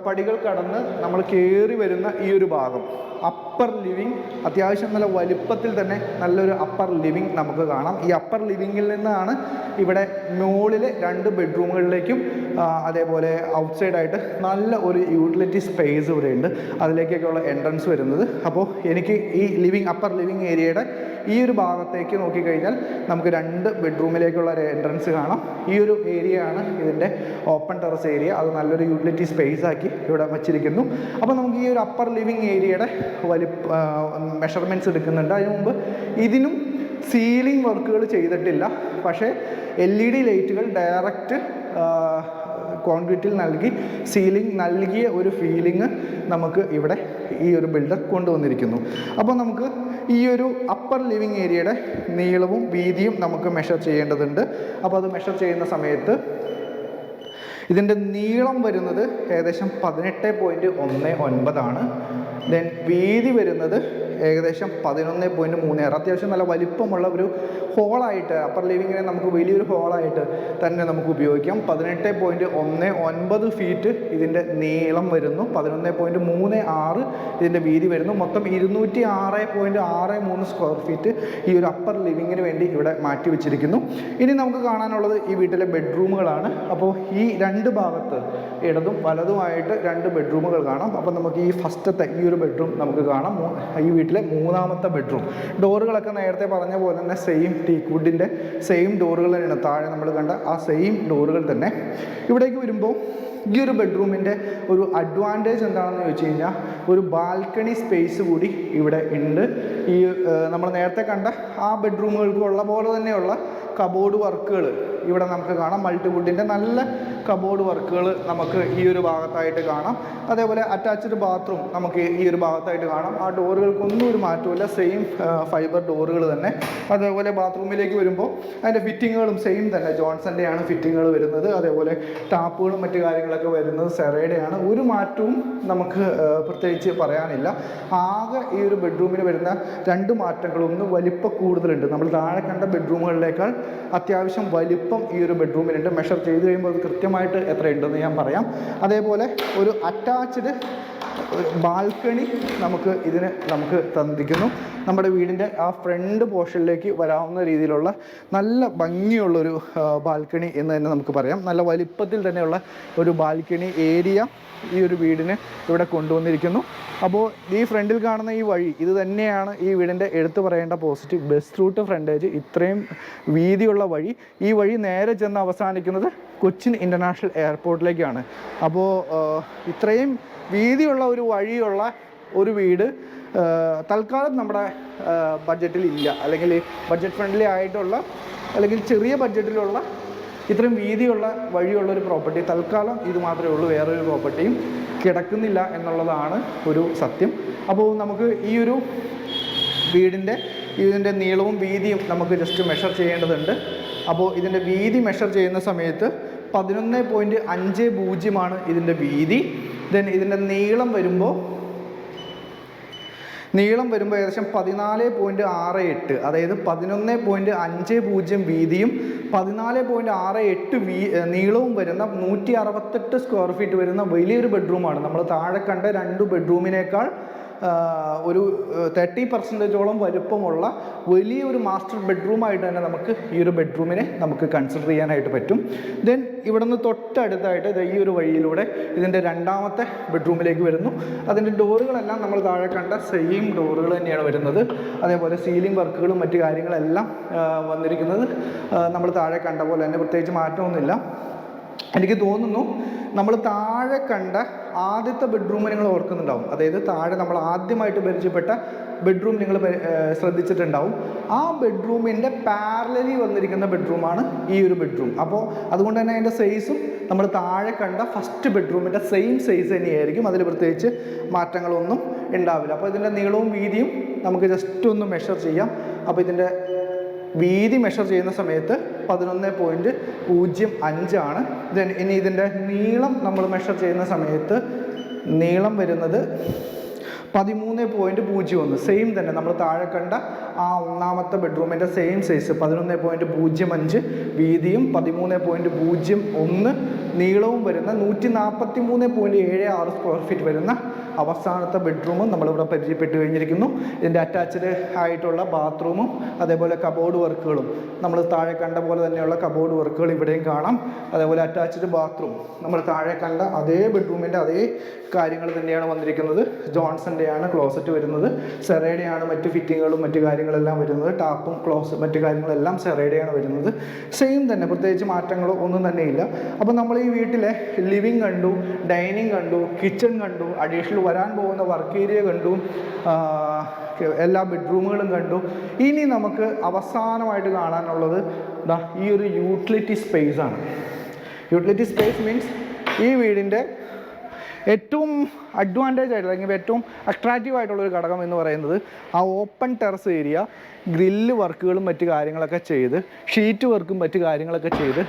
പടികൾ കടന്ന് നമ്മൾ കയറി വരുന്ന ഈ ഒരു ഭാഗം അപ്പർ ലിവിങ്, അത്യാവശ്യം നല്ല വലിപ്പത്തിൽ തന്നെ നല്ലൊരു അപ്പർ ലിവിങ് നമുക്ക് കാണാം. ഈ അപ്പർ ലിവിങ്ങിൽ നിന്നാണ് ഇവിടെ മുകളിലെ 2 ബെഡ്റൂമുകളിലേക്കും അതേപോലെ ഔട്ട്സൈഡായിട്ട് നല്ല ഒരു യൂട്ടിലിറ്റി സ്പേസ് ഇവിടെ ഉണ്ട്. അതിലേക്കൊക്കെയുള്ള എൻട്രൻസ് വരുന്നത്. അപ്പോൾ എനിക്ക് ഈ അപ്പർ ലിവിങ് ഏരിയയുടെ ഈ ഒരു ഭാഗത്തേക്ക് നോക്കിക്കഴിഞ്ഞാൽ നമുക്ക് 2 ബെഡ്റൂമിലേക്കുള്ള ഒരു എൻട്രൻസ് കാണാം. ഈ ഒരു ഏരിയ ആണ് ഇതിൻ്റെ ഓപ്പൺ ടെറസ് ഏരിയ. അത് നല്ലൊരു യൂട്ടിലിറ്റി സ്പേസ് ആക്കി ഇവിടെ വച്ചിരിക്കുന്നു. അപ്പോൾ നമുക്ക് ഈ ഒരു അപ്പർ ലിവിങ് ഏരിയയുടെ മെഷർമെൻറ്റ്സ് എടുക്കുന്നുണ്ട്. അതിന് മുമ്പ് ഇതിനും സീലിംഗ് വർക്കുകൾ ചെയ്തിട്ടില്ല. പക്ഷേ LED ലൈറ്റുകൾ ഡയറക്റ്റ് കോൺക്രീറ്റിൽ നൽകി സീലിംഗ് നൽകിയ ഒരു ഫീലിംഗ് നമുക്ക് ഇവിടെ ഈ ഒരു ബിൽഡർ കൊണ്ടുവന്നിരിക്കുന്നു. അപ്പോൾ നമുക്ക് ഈ ഒരു അപ്പർ ലിവിങ് ഏരിയയുടെ നീളവും വീതിയും നമുക്ക് മെഷർ ചെയ്യേണ്ടതുണ്ട്. അപ്പോൾ അത് മെഷർ ചെയ്യുന്ന സമയത്ത് ഇതിൻ്റെ നീളം വരുന്നത് ഏകദേശം 18.19 ആണ്. ദെൻ വീതി വരുന്നത് ഏകദേശം 11.36. അത്യാവശ്യം നല്ല വലിപ്പമുള്ള ഒരു ഹോളായിട്ട് അപ്പർ ലിവിങ്ങിനെ നമുക്ക് വലിയൊരു ഹോളായിട്ട് തന്നെ നമുക്ക് ഉപയോഗിക്കാം. 18.19 ഫീറ്റ് ഇതിൻ്റെ നീളം വരുന്നു. 11.36 ഇതിൻ്റെ വീതി വരുന്നു. മൊത്തം 206.63 സ്ക്വയർ ഫീറ്റ് ഈ ഒരു അപ്പർ ലിവിങ്ങിന് വേണ്ടി ഇവിടെ മാറ്റി വെച്ചിരിക്കുന്നു. ഇനി നമുക്ക് കാണാനുള്ളത് ഈ വീട്ടിലെ ബെഡ്റൂമുകളാണ്. അപ്പോൾ ഈ 2 ഭാഗത്ത് ഇടതും വലതുമായിട്ട് 2 ബെഡ്റൂമുകൾ കാണാം. അപ്പോൾ നമുക്ക് ഈ ഫസ്റ്റത്തെ ഈ ഒരു ബെഡ്റൂം നമുക്ക് കാണാം. ഈ വീട്ടിലെ 3ാമത്തെ ബെഡ്റൂം. ഡോറുകളൊക്കെ നേരത്തെ പറഞ്ഞ പോലെ തന്നെ സെയിം ടീക്ക് വുഡിൻ്റെ സെയിം ഡോറുകൾ തന്നെയാണ്. താഴെ നമ്മൾ കണ്ട ആ സെയിം ഡോറുകൾ തന്നെ. ഇവിടേക്ക് വരുമ്പോൾ ഈ ഒരു ബെഡ്റൂമിൻ്റെ ഒരു അഡ്വാൻറ്റേജ് എന്താണെന്ന് ചോദിച്ചു കഴിഞ്ഞാൽ ഒരു ബാൽക്കണി സ്പേസ് കൂടി ഇവിടെ ഉണ്ട്. ഈ നമ്മൾ നേരത്തെ കണ്ട ആ ബെഡ്റൂമുകൾക്ക് ഉള്ള പോലെ തന്നെയുള്ള കബോർഡ് വർക്കുകൾ ഇവിടെ നമുക്ക് കാണാം. മൾട്ടിവുഡിൻ്റെ നല്ല കബോർഡ് വർക്കുകൾ നമുക്ക് ഈ ഒരു ഭാഗത്തായിട്ട് കാണാം. അതേപോലെ അറ്റാച്ച്ഡ് ബാത്റൂം നമുക്ക് ഈ ഒരു ഭാഗത്തായിട്ട് കാണാം. ആ ഡോറുകൾക്കൊന്നും ഒരു മാറ്റമില്ല, സെയിം ഫൈബർ ഡോറുകൾ തന്നെ. അതേപോലെ ബാത്റൂമിലേക്ക് വരുമ്പോൾ അതിൻ്റെ ഫിറ്റിങ്ങുകളും സെയിം തന്നെ, ജോൺസൻ്റെയാണ് ഫിറ്റിങ്ങുകൾ വരുന്നത്. അതേപോലെ ടാപ്പുകളും മറ്റു കാര്യങ്ങളൊക്കെ വരുന്നത് സെറയുടെയാണ്. ഒരു മാറ്റവും നമുക്ക് പ്രത്യേകിച്ച് പറയാനില്ല. ആകെ ഈ ഒരു ബെഡ്റൂമിന് വരുന്ന 2 മാറ്റങ്ങൾ, ഒന്ന് വലിപ്പം കൂടുതലുണ്ട്. നമ്മൾ താഴെ കണ്ട ബെഡ്റൂമുകളിലേക്കാൾ അത്യാവശ്യം വലിപ്പം ഈ ഒരു ബെഡ്റൂമിനുണ്ട്. മെഷർ ചെയ്ത് കഴിയുമ്പോൾ അത് കൃത്യമായിട്ട് എത്രയുണ്ടെന്ന് ഞാൻ പറയാം. അതേപോലെ ഒരു അറ്റാച്ച്ഡ് ബാൽക്കണി നമുക്ക് തന്നിരിക്കുന്നു. നമ്മുടെ വീടിൻ്റെ ആ ഫ്രണ്ട് പോർഷനിലേക്ക് വരാവുന്ന രീതിയിലുള്ള നല്ല ഭംഗിയുള്ളൊരു ബാൽക്കണി എന്ന് തന്നെ നമുക്ക് പറയാം. നല്ല വലിപ്പത്തിൽ തന്നെയുള്ള ഒരു ബാൽക്കണി ഏരിയ ഈ ഒരു വീടിന് ഇവിടെ കൊണ്ടുവന്നിരിക്കുന്നു. അപ്പോൾ ഈ ഫ്രണ്ടിൽ കാണുന്ന ഈ വഴി ഇത് തന്നെയാണ് ഈ വീടിൻ്റെ എടുത്തു പറയേണ്ട പോസിറ്റീവ്. ബസ് റൂട്ട് ഫ്രണ്ടേജ്, ഇത്രയും വീതിയുള്ള വഴി. ഈ വഴി നേരെ ചെന്ന് അവസാനിക്കുന്നത് കൊച്ചിൻ ഇൻ്റർനാഷണൽ എയർപോർട്ടിലേക്കാണ്. അപ്പോൾ ഇത്രയും വീതിയുള്ള ഒരു വഴിയുള്ള ഒരു വീട് തൽക്കാലം നമ്മുടെ ബഡ്ജറ്റിൽ ഇല്ല. അല്ലെങ്കിൽ ബഡ്ജറ്റ് ഫ്രണ്ട്ലി ആയിട്ടുള്ള അല്ലെങ്കിൽ ചെറിയ ബഡ്ജറ്റിലുള്ള ഇത്രയും വീതിയുള്ള വഴിയുള്ളൊരു പ്രോപ്പർട്ടി തൽക്കാലം ഇത് മാത്രമേ ഉള്ളൂ. വേറൊരു പ്രോപ്പർട്ടിയും കിടക്കുന്നില്ല എന്നുള്ളതാണ് ഒരു സത്യം. അപ്പോൾ നമുക്ക് ഈ ഒരു ഇതിൻ്റെ നീളവും വീതിയും നമുക്ക് ജസ്റ്റ് മെഷർ ചെയ്യേണ്ടതുണ്ട്. അപ്പോൾ ഇതിൻ്റെ വീതി മെഷർ ചെയ്യുന്ന സമയത്ത് 11.50 ഇതിൻ്റെ വീതി. ദെൻ ഇതിൻ്റെ നീളം വരുമ്പോൾ ഏകദേശം 14.68, അതായത് 11.50 വീതിയും 14.68 നീളവും വരുന്ന 168 സ്ക്വയർ ഫീറ്റ് വരുന്ന വലിയൊരു ബെഡ്റൂമാണ്. നമ്മൾ താഴെ കണ്ട 2 ബെഡ്റൂമിനേക്കാൾ ഒരു 30% വലുപ്പമുള്ള വലിയൊരു മാസ്റ്റർ ബെഡ്റൂമായിട്ട് തന്നെ നമുക്ക് ഈ ഒരു ബെഡ്റൂമിനെ നമുക്ക് കൺസിഡർ ചെയ്യാനായിട്ട് പറ്റും. ദെൻ ഇവിടെ നിന്ന് തൊട്ടടുത്തായിട്ട് ഈ ഒരു വഴിയിലൂടെ ഇതിൻ്റെ 2ാമത്തെ ബെഡ്റൂമിലേക്ക് വരുന്നു. അതിൻ്റെ ഡോറുകളെല്ലാം നമ്മൾ താഴെ കണ്ട സെയിം ഡോറുകൾ തന്നെയാണ് വരുന്നത്. അതേപോലെ സീലിംഗ് വർക്കുകളും മറ്റു കാര്യങ്ങളെല്ലാം വന്നിരിക്കുന്നത് നമ്മൾ താഴെ കണ്ട പോലെ തന്നെ, പ്രത്യേകിച്ച് മാറ്റമൊന്നുമില്ല. എനിക്ക് തോന്നുന്നു നമ്മൾ താഴെ കണ്ട ആദ്യത്തെ ബെഡ്റൂം നിങ്ങൾ ഓർക്കുന്നുണ്ടാവും. അതായത് താഴെ നമ്മൾ ആദ്യമായിട്ട് പരിചയപ്പെട്ട ബെഡ്റൂം നിങ്ങൾ ശ്രദ്ധിച്ചിട്ടുണ്ടാവും. ആ ബെഡ്റൂമിൻ്റെ പാരലലി വന്നിരിക്കുന്ന ബെഡ്റൂമാണ് ഈ ഒരു ബെഡ്റൂം. അപ്പോൾ അതുകൊണ്ട് തന്നെ അതിൻ്റെ സൈസും നമ്മൾ താഴെ കണ്ട ഫസ്റ്റ് ബെഡ്റൂമിൻ്റെ സെയിം സൈസ് തന്നെയായിരിക്കും. അതിൽ പ്രത്യേകിച്ച് മാറ്റങ്ങളൊന്നും ഉണ്ടാവില്ല. അപ്പോൾ ഇതിൻ്റെ നീളവും വീതിയും നമുക്ക് ജസ്റ്റ് ഒന്ന് മെഷർ ചെയ്യാം. അപ്പോൾ ഇതിൻ്റെ വീതി മെഷർ ചെയ്യുന്ന സമയത്ത് 11.05 ആണ്. ഇനി ഇതിൻ്റെ നീളം നമ്മൾ മെഷർ ചെയ്യുന്ന സമയത്ത് നീളം വരുന്നത് 13.01. സെയിം തന്നെ നമ്മൾ താഴെ കണ്ട ആ 1ാമത്തെ ബെഡ്റൂമിൻ്റെ സെയിം സൈസ് 11.05 വീതിയും 13.01 നീളവും വരുന്ന 143.76 സ്ക്വയർ ഫീറ്റ് വരുന്ന അവസാനത്തെ ബെഡ്റൂമും നമ്മളിവിടെ പരിചയപ്പെട്ട് കഴിഞ്ഞിരിക്കുന്നു. ഇതിൻ്റെ അറ്റാച്ച്ഡ് ആയിട്ടുള്ള ബാത്റൂമും അതേപോലെ കബോർഡ് വർക്കുകളും നമ്മൾ താഴെ കണ്ട പോലെ തന്നെയുള്ള കബോർഡ് വർക്കുകൾ ഇവിടെയും കാണാം. അതേപോലെ അറ്റാച്ച്ഡ് ബാത്റൂം നമ്മൾ താഴെ കണ്ട അതേ ബെഡ്റൂമിൻ്റെ അതേ കാര്യങ്ങൾ തന്നെയാണ് വന്നിരിക്കുന്നത്. ജോൺസൻ്റെയാണ് ക്ലോസറ്റ് വരുന്നത്, സെറയുടെയാണ് മറ്റ് ഫിറ്റിങ്ങുകളും മറ്റു കാര്യങ്ങളെല്ലാം വരുന്നത്. ടാപ്പും മറ്റു കാര്യങ്ങളെല്ലാം സെറയുടെയാണ് വരുന്നത്. സെയിം തന്നെ, പ്രത്യേകിച്ച് മാറ്റങ്ങളോ ഒന്നും തന്നെയില്ല. അപ്പോൾ നമ്മൾ ഈ വീട്ടിലെ ലിവിങ് കണ്ടു, ഡൈനിങ് കണ്ടു, കിച്ചൺ കണ്ടു, അഡീഷണൽ വരാൻ പോകുന്ന വർക്ക് ഏരിയ കണ്ടു, എല്ലാ ബെഡ്റൂമുകളും കണ്ടു. ഇനി നമുക്ക് അവസാനമായിട്ട് കാണാനുള്ളത് ഈ ഒരു യൂട്ടിലിറ്റി സ്പേസ് ആണ്. യൂട്ടിലിറ്റി സ്പേസ് മീൻസ് ഈ വീടിൻ്റെ ഏറ്റവും അഡ്വാൻറ്റേജ് ആയിട്ട് അല്ലെങ്കിൽ ഏറ്റവും അട്രാക്റ്റീവ് ആയിട്ടുള്ളൊരു ഘടകം എന്ന് പറയുന്നത് ആ ഓപ്പൺ ടെറസ് ഏരിയ ഗ്രില്ല് വർക്കുകളും മറ്റു കാര്യങ്ങളൊക്കെ ചെയ്ത്, ഷീറ്റ് വർക്കും മറ്റു കാര്യങ്ങളൊക്കെ ചെയ്ത്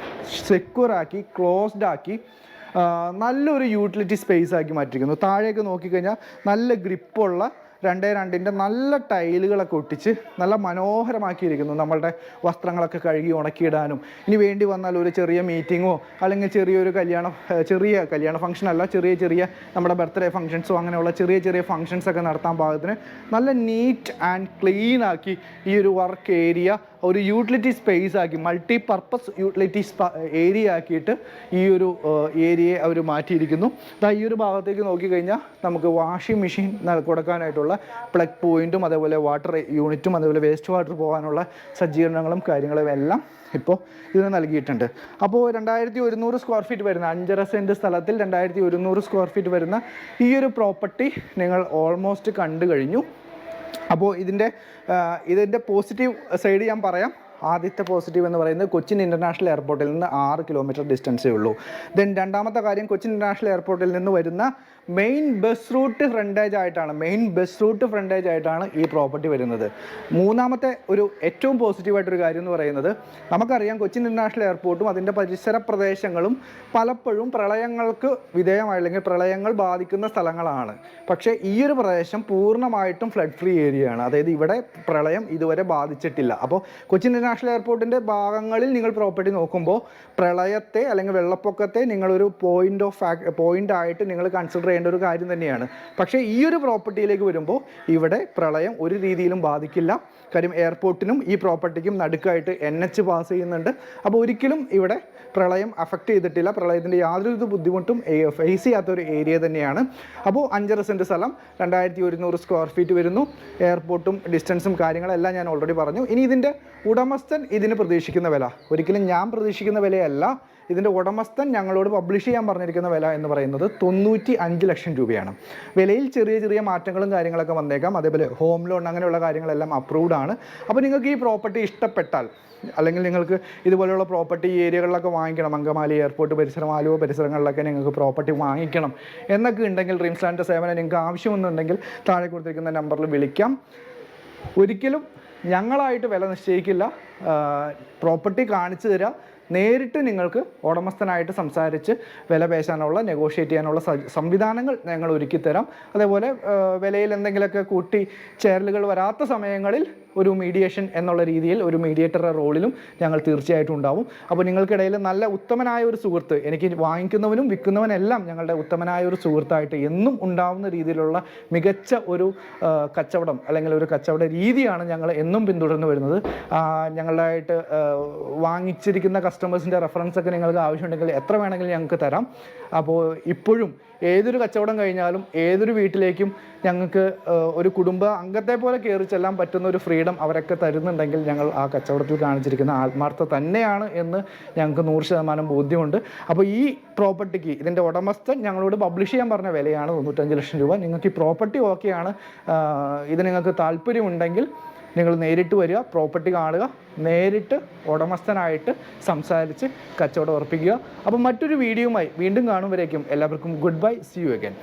സെക്യൂറാക്കി ക്ലോസ്ഡ് ആക്കി നല്ലൊരു യൂട്ടിലിറ്റി സ്പേസ് ആക്കി മാറ്റിയിരിക്കുന്നു. താഴേക്ക് നോക്കിക്കഴിഞ്ഞാൽ നല്ല ഗ്രിപ്പുള്ള 2x2 നല്ല ടൈലുകളൊക്കെ ഒട്ടിച്ച് നല്ല മനോഹരമാക്കിയിരിക്കുന്നു. നമ്മളുടെ വസ്ത്രങ്ങളൊക്കെ കഴുകി ഉണക്കിയിടാനും ഇനി വേണ്ടി വന്നാൽ ഒരു ചെറിയ മീറ്റിങ്ങോ അല്ലെങ്കിൽ ചെറിയ കല്യാണ ഫംഗ്ഷൻ അല്ല, ചെറിയ നമ്മുടെ ബർത്ത്ഡേ ഫംഗ്ഷൻസോ അങ്ങനെയുള്ള ചെറിയ ഫംഗ്ഷൻസൊക്കെ നടത്താൻ പാകത്തിന് നല്ല നീറ്റ് ആൻഡ് ക്ലീൻ ആക്കി ഈ ഒരു വർക്ക് ഏരിയ ഒരു യൂട്ടിലിറ്റി സ്പേസ് ആക്കി, മൾട്ടി പർപ്പസ് യൂട്ടിലിറ്റി ഏരിയ ആക്കിയിട്ട് ഈ ഒരു ഏരിയയെ അവർ മാറ്റിയിരിക്കുന്നു. ഈ ഒരു ഭാഗത്തേക്ക് നോക്കിക്കഴിഞ്ഞാൽ നമുക്ക് വാഷിംഗ് മെഷീൻ കൊടുക്കാനായിട്ടുള്ള പ്ലഗ് പോയിൻറ്റും അതേപോലെ വാട്ടർ യൂണിറ്റും അതേപോലെ വേസ്റ്റ് വാട്ടർ പോകാനുള്ള സജ്ജീകരണങ്ങളും കാര്യങ്ങളും എല്ലാം ഇപ്പോൾ ഇതിന് നൽകിയിട്ടുണ്ട്. അപ്പോൾ 2100 സ്ക്വയർ ഫീറ്റ് വരുന്ന 5.5 സെൻറ്റ് സ്ഥലത്തിൽ 2100 സ്ക്വയർ ഫീറ്റ് വരുന്ന ഈ ഒരു പ്രോപ്പർട്ടി നിങ്ങൾ ഓൾമോസ്റ്റ് കണ്ടു കഴിഞ്ഞു. അപ്പോൾ ഇതിൻ്റെ പോസിറ്റീവ് സൈഡ് ഞാൻ പറയാം. ആദ്യത്തെ പോസിറ്റീവ് എന്ന് പറയുന്നത് കൊച്ചിൻ ഇൻ്റർനാഷണൽ എയർപോർട്ടിൽ നിന്ന് 6 കിലോമീറ്റർ ഡിസ്റ്റൻസേ ഉള്ളൂ. ദെൻ രണ്ടാമത്തെ കാര്യം, കൊച്ചിൻ ഇൻ്റർനാഷണൽ എയർപോർട്ടിൽ നിന്ന് വരുന്ന മെയിൻ ബസ് റൂട്ട് ഫ്രണ്ടേജ് ആയിട്ടാണ് ഈ പ്രോപ്പർട്ടി വരുന്നത്. മൂന്നാമത്തെ ഒരു ഏറ്റവും പോസിറ്റീവായിട്ടൊരു കാര്യം എന്ന് പറയുന്നത്, നമുക്കറിയാം കൊച്ചിൻ ഇൻ്റർനാഷണൽ എയർപോർട്ടും അതിൻ്റെ പരിസര പ്രദേശങ്ങളും പലപ്പോഴും പ്രളയങ്ങൾക്ക് അല്ലെങ്കിൽ പ്രളയങ്ങൾ ബാധിക്കുന്ന സ്ഥലങ്ങളാണ്. പക്ഷേ ഈ ഒരു പ്രദേശം പൂർണ്ണമായിട്ടും ഫ്ലഡ് ഫ്രീ ഏരിയയാണ്. അതായത് ഇവിടെ പ്രളയം ഇതുവരെ ബാധിച്ചിട്ടില്ല. അപ്പോൾ കൊച്ചിൻ ഇൻ്റർനാഷണൽ എയർപോർട്ടിൻ്റെ ഭാഗങ്ങളിൽ നിങ്ങൾ പ്രോപ്പർട്ടി നോക്കുമ്പോൾ പ്രളയത്തെ അല്ലെങ്കിൽ വെള്ളപ്പൊക്കത്തെ നിങ്ങളൊരു പോയിൻ്റ് ആയിട്ട് നിങ്ങൾ കൺസിഡർ ചെയ്യേണ്ട ഒരു കാര്യം തന്നെയാണ്. പക്ഷേ ഈ ഒരു പ്രോപ്പർട്ടിയിലേക്ക് വരുമ്പോൾ ഇവിടെ പ്രളയം ഒരു രീതിയിലും ബാധിക്കില്ല. കാര്യം എയർപോർട്ടിനും ഈ പ്രോപ്പർട്ടിക്കും നടുക്കായിട്ട് NH പാസ് ചെയ്യുന്നുണ്ട്. അപ്പോൾ ഒരിക്കലും ഇവിടെ പ്രളയം അഫക്റ്റ് ചെയ്തിട്ടില്ല. പ്രളയത്തിൻ്റെ യാതൊരു ബുദ്ധിമുട്ടും ഫേസ് ചെയ്യാത്തൊരു ഏരിയ തന്നെയാണ്. അപ്പോൾ 5.5 സെൻറ്റ് സ്ഥലം 2100 സ്ക്വയർ ഫീറ്റ് വരുന്നു. എയർപോർട്ടും ഡിസ്റ്റൻസും കാര്യങ്ങളെല്ലാം ഞാൻ ഓൾറെഡി പറഞ്ഞു. ഇനി ഇതിൻ്റെ ഉടമസ്ഥൻ ഇതിന് പ്രതീക്ഷിക്കുന്ന വില ഒരിക്കലും ഞാൻ പ്രതീക്ഷിക്കുന്ന വിലയല്ല. ഇതിൻ്റെ ഉടമസ്ഥൻ ഞങ്ങളോട് പബ്ലിഷ് ചെയ്യാൻ പറഞ്ഞിരിക്കുന്ന വില എന്ന് പറയുന്നത് 95 ലക്ഷം രൂപയാണ്. വിലയിൽ ചെറിയ മാറ്റങ്ങളും കാര്യങ്ങളൊക്കെ വന്നേക്കാം. അതേപോലെ ഹോം ലോൺ അങ്ങനെയുള്ള കാര്യങ്ങളെല്ലാം അപ്രൂവ്ഡ് ആണ്. അപ്പോൾ നിങ്ങൾക്ക് ഈ പ്രോപ്പർട്ടി ഇഷ്ടപ്പെട്ടാൽ അല്ലെങ്കിൽ നിങ്ങൾക്ക് ഇതുപോലെയുള്ള പ്രോപ്പർട്ടി ഈ ഏരിയകളിലൊക്കെ വാങ്ങിക്കണം, അങ്കമാലി എയർപോർട്ട് പരിസരം, ആലുവ പരിസരങ്ങളിലൊക്കെ നിങ്ങൾക്ക് പ്രോപ്പർട്ടി വാങ്ങിക്കണം എന്നൊക്കെ ഉണ്ടെങ്കിൽ, ഡ്രീംസ് ലാൻഡിൻ്റെ സേവനം നിങ്ങൾക്ക് ആവശ്യമെന്നുണ്ടെങ്കിൽ താഴെ കൊടുത്തിരിക്കുന്ന നമ്പറിൽ വിളിക്കാം. ഒരിക്കലും ഞങ്ങളായിട്ട് വില നിശ്ചയിക്കില്ല. പ്രോപ്പർട്ടി കാണിച്ചു തരാം. നേരിട്ട് നിങ്ങൾക്ക് ഉടമസ്ഥനായിട്ട് സംസാരിച്ച് വില പേശാനുള്ള, നെഗോഷിയേറ്റ് ചെയ്യാനുള്ള സംവിധാനങ്ങൾ ഞങ്ങൾ ഒരുക്കിത്തരാം. അതേപോലെ വിലയിൽ എന്തെങ്കിലുമൊക്കെ കൂട്ടി ചേരലുകൾ വരാത്ത സമയങ്ങളിൽ ഒരു മീഡിയേഷൻ എന്നുള്ള രീതിയിൽ ഒരു മീഡിയേറ്ററുടെ റോളിലും ഞങ്ങൾ തീർച്ചയായിട്ടും ഉണ്ടാവും. അപ്പോൾ നിങ്ങൾക്കിടയിൽ നല്ല ഉത്തമനായ ഒരു സുഹൃത്ത്, എനിക്ക് വാങ്ങിക്കുന്നവനും വിൽക്കുന്നവനെല്ലാം ഞങ്ങളുടെ ഉത്തമനായ ഒരു സുഹൃത്തായിട്ട് എന്നും ഉണ്ടാവുന്ന രീതിയിലുള്ള മികച്ച ഒരു കച്ചവടം അല്ലെങ്കിൽ ഒരു കച്ചവട രീതിയാണ് ഞങ്ങൾ എന്നും പിന്തുടർന്ന് വരുന്നത്. ഞങ്ങളായിട്ട് വാങ്ങിച്ചിരിക്കുന്ന കസ്റ്റമേഴ്സിൻ്റെ റെഫറൻസ് ഒക്കെ നിങ്ങൾക്ക് ആവശ്യമുണ്ടെങ്കിൽ എത്ര വേണമെങ്കിലും ഞങ്ങൾക്ക് തരാം. അപ്പോൾ ഇപ്പോഴും ഏതൊരു കച്ചവടം കഴിഞ്ഞാലും ഏതൊരു വീട്ടിലേക്കും ഞങ്ങൾക്ക് ഒരു കുടുംബ അംഗത്തെ പോലെ കയറി ചെല്ലാൻ പറ്റുന്ന ഒരു ഫ്രീഡം അവരൊക്കെ തരുന്നുണ്ടെങ്കിൽ ഞങ്ങൾ ആ കച്ചവടത്തിൽ കാണിച്ചിരിക്കുന്ന ആത്മാർത്ഥത തന്നെയാണ് എന്ന് ഞങ്ങൾക്ക് 100% ബോധ്യമുണ്ട്. അപ്പോൾ ഈ പ്രോപ്പർട്ടിക്ക് ഇതിൻ്റെ ഉടമസ്ഥൻ ഞങ്ങളോട് പബ്ലിഷ് ചെയ്യാൻ പറഞ്ഞ വിലയാണ് 95 ലക്ഷം രൂപ. നിങ്ങൾക്ക് ഈ പ്രോപ്പർട്ടി ഓക്കെയാണ്, ഇത് നിങ്ങൾക്ക് താല്പര്യമുണ്ടെങ്കിൽ നിങ്ങൾ നേരിട്ട് വരിക, പ്രോപ്പർട്ടി കാണുക, നേരിട്ട് ഉടമസ്ഥനായിട്ട് സംസാരിച്ച് കച്ചവടം ഉറപ്പിക്കുക. അപ്പോൾ മറ്റൊരു വീഡിയോയുമായി വീണ്ടും കാണുമ്പോഴേക്കും എല്ലാവർക്കും goodbye, see you again.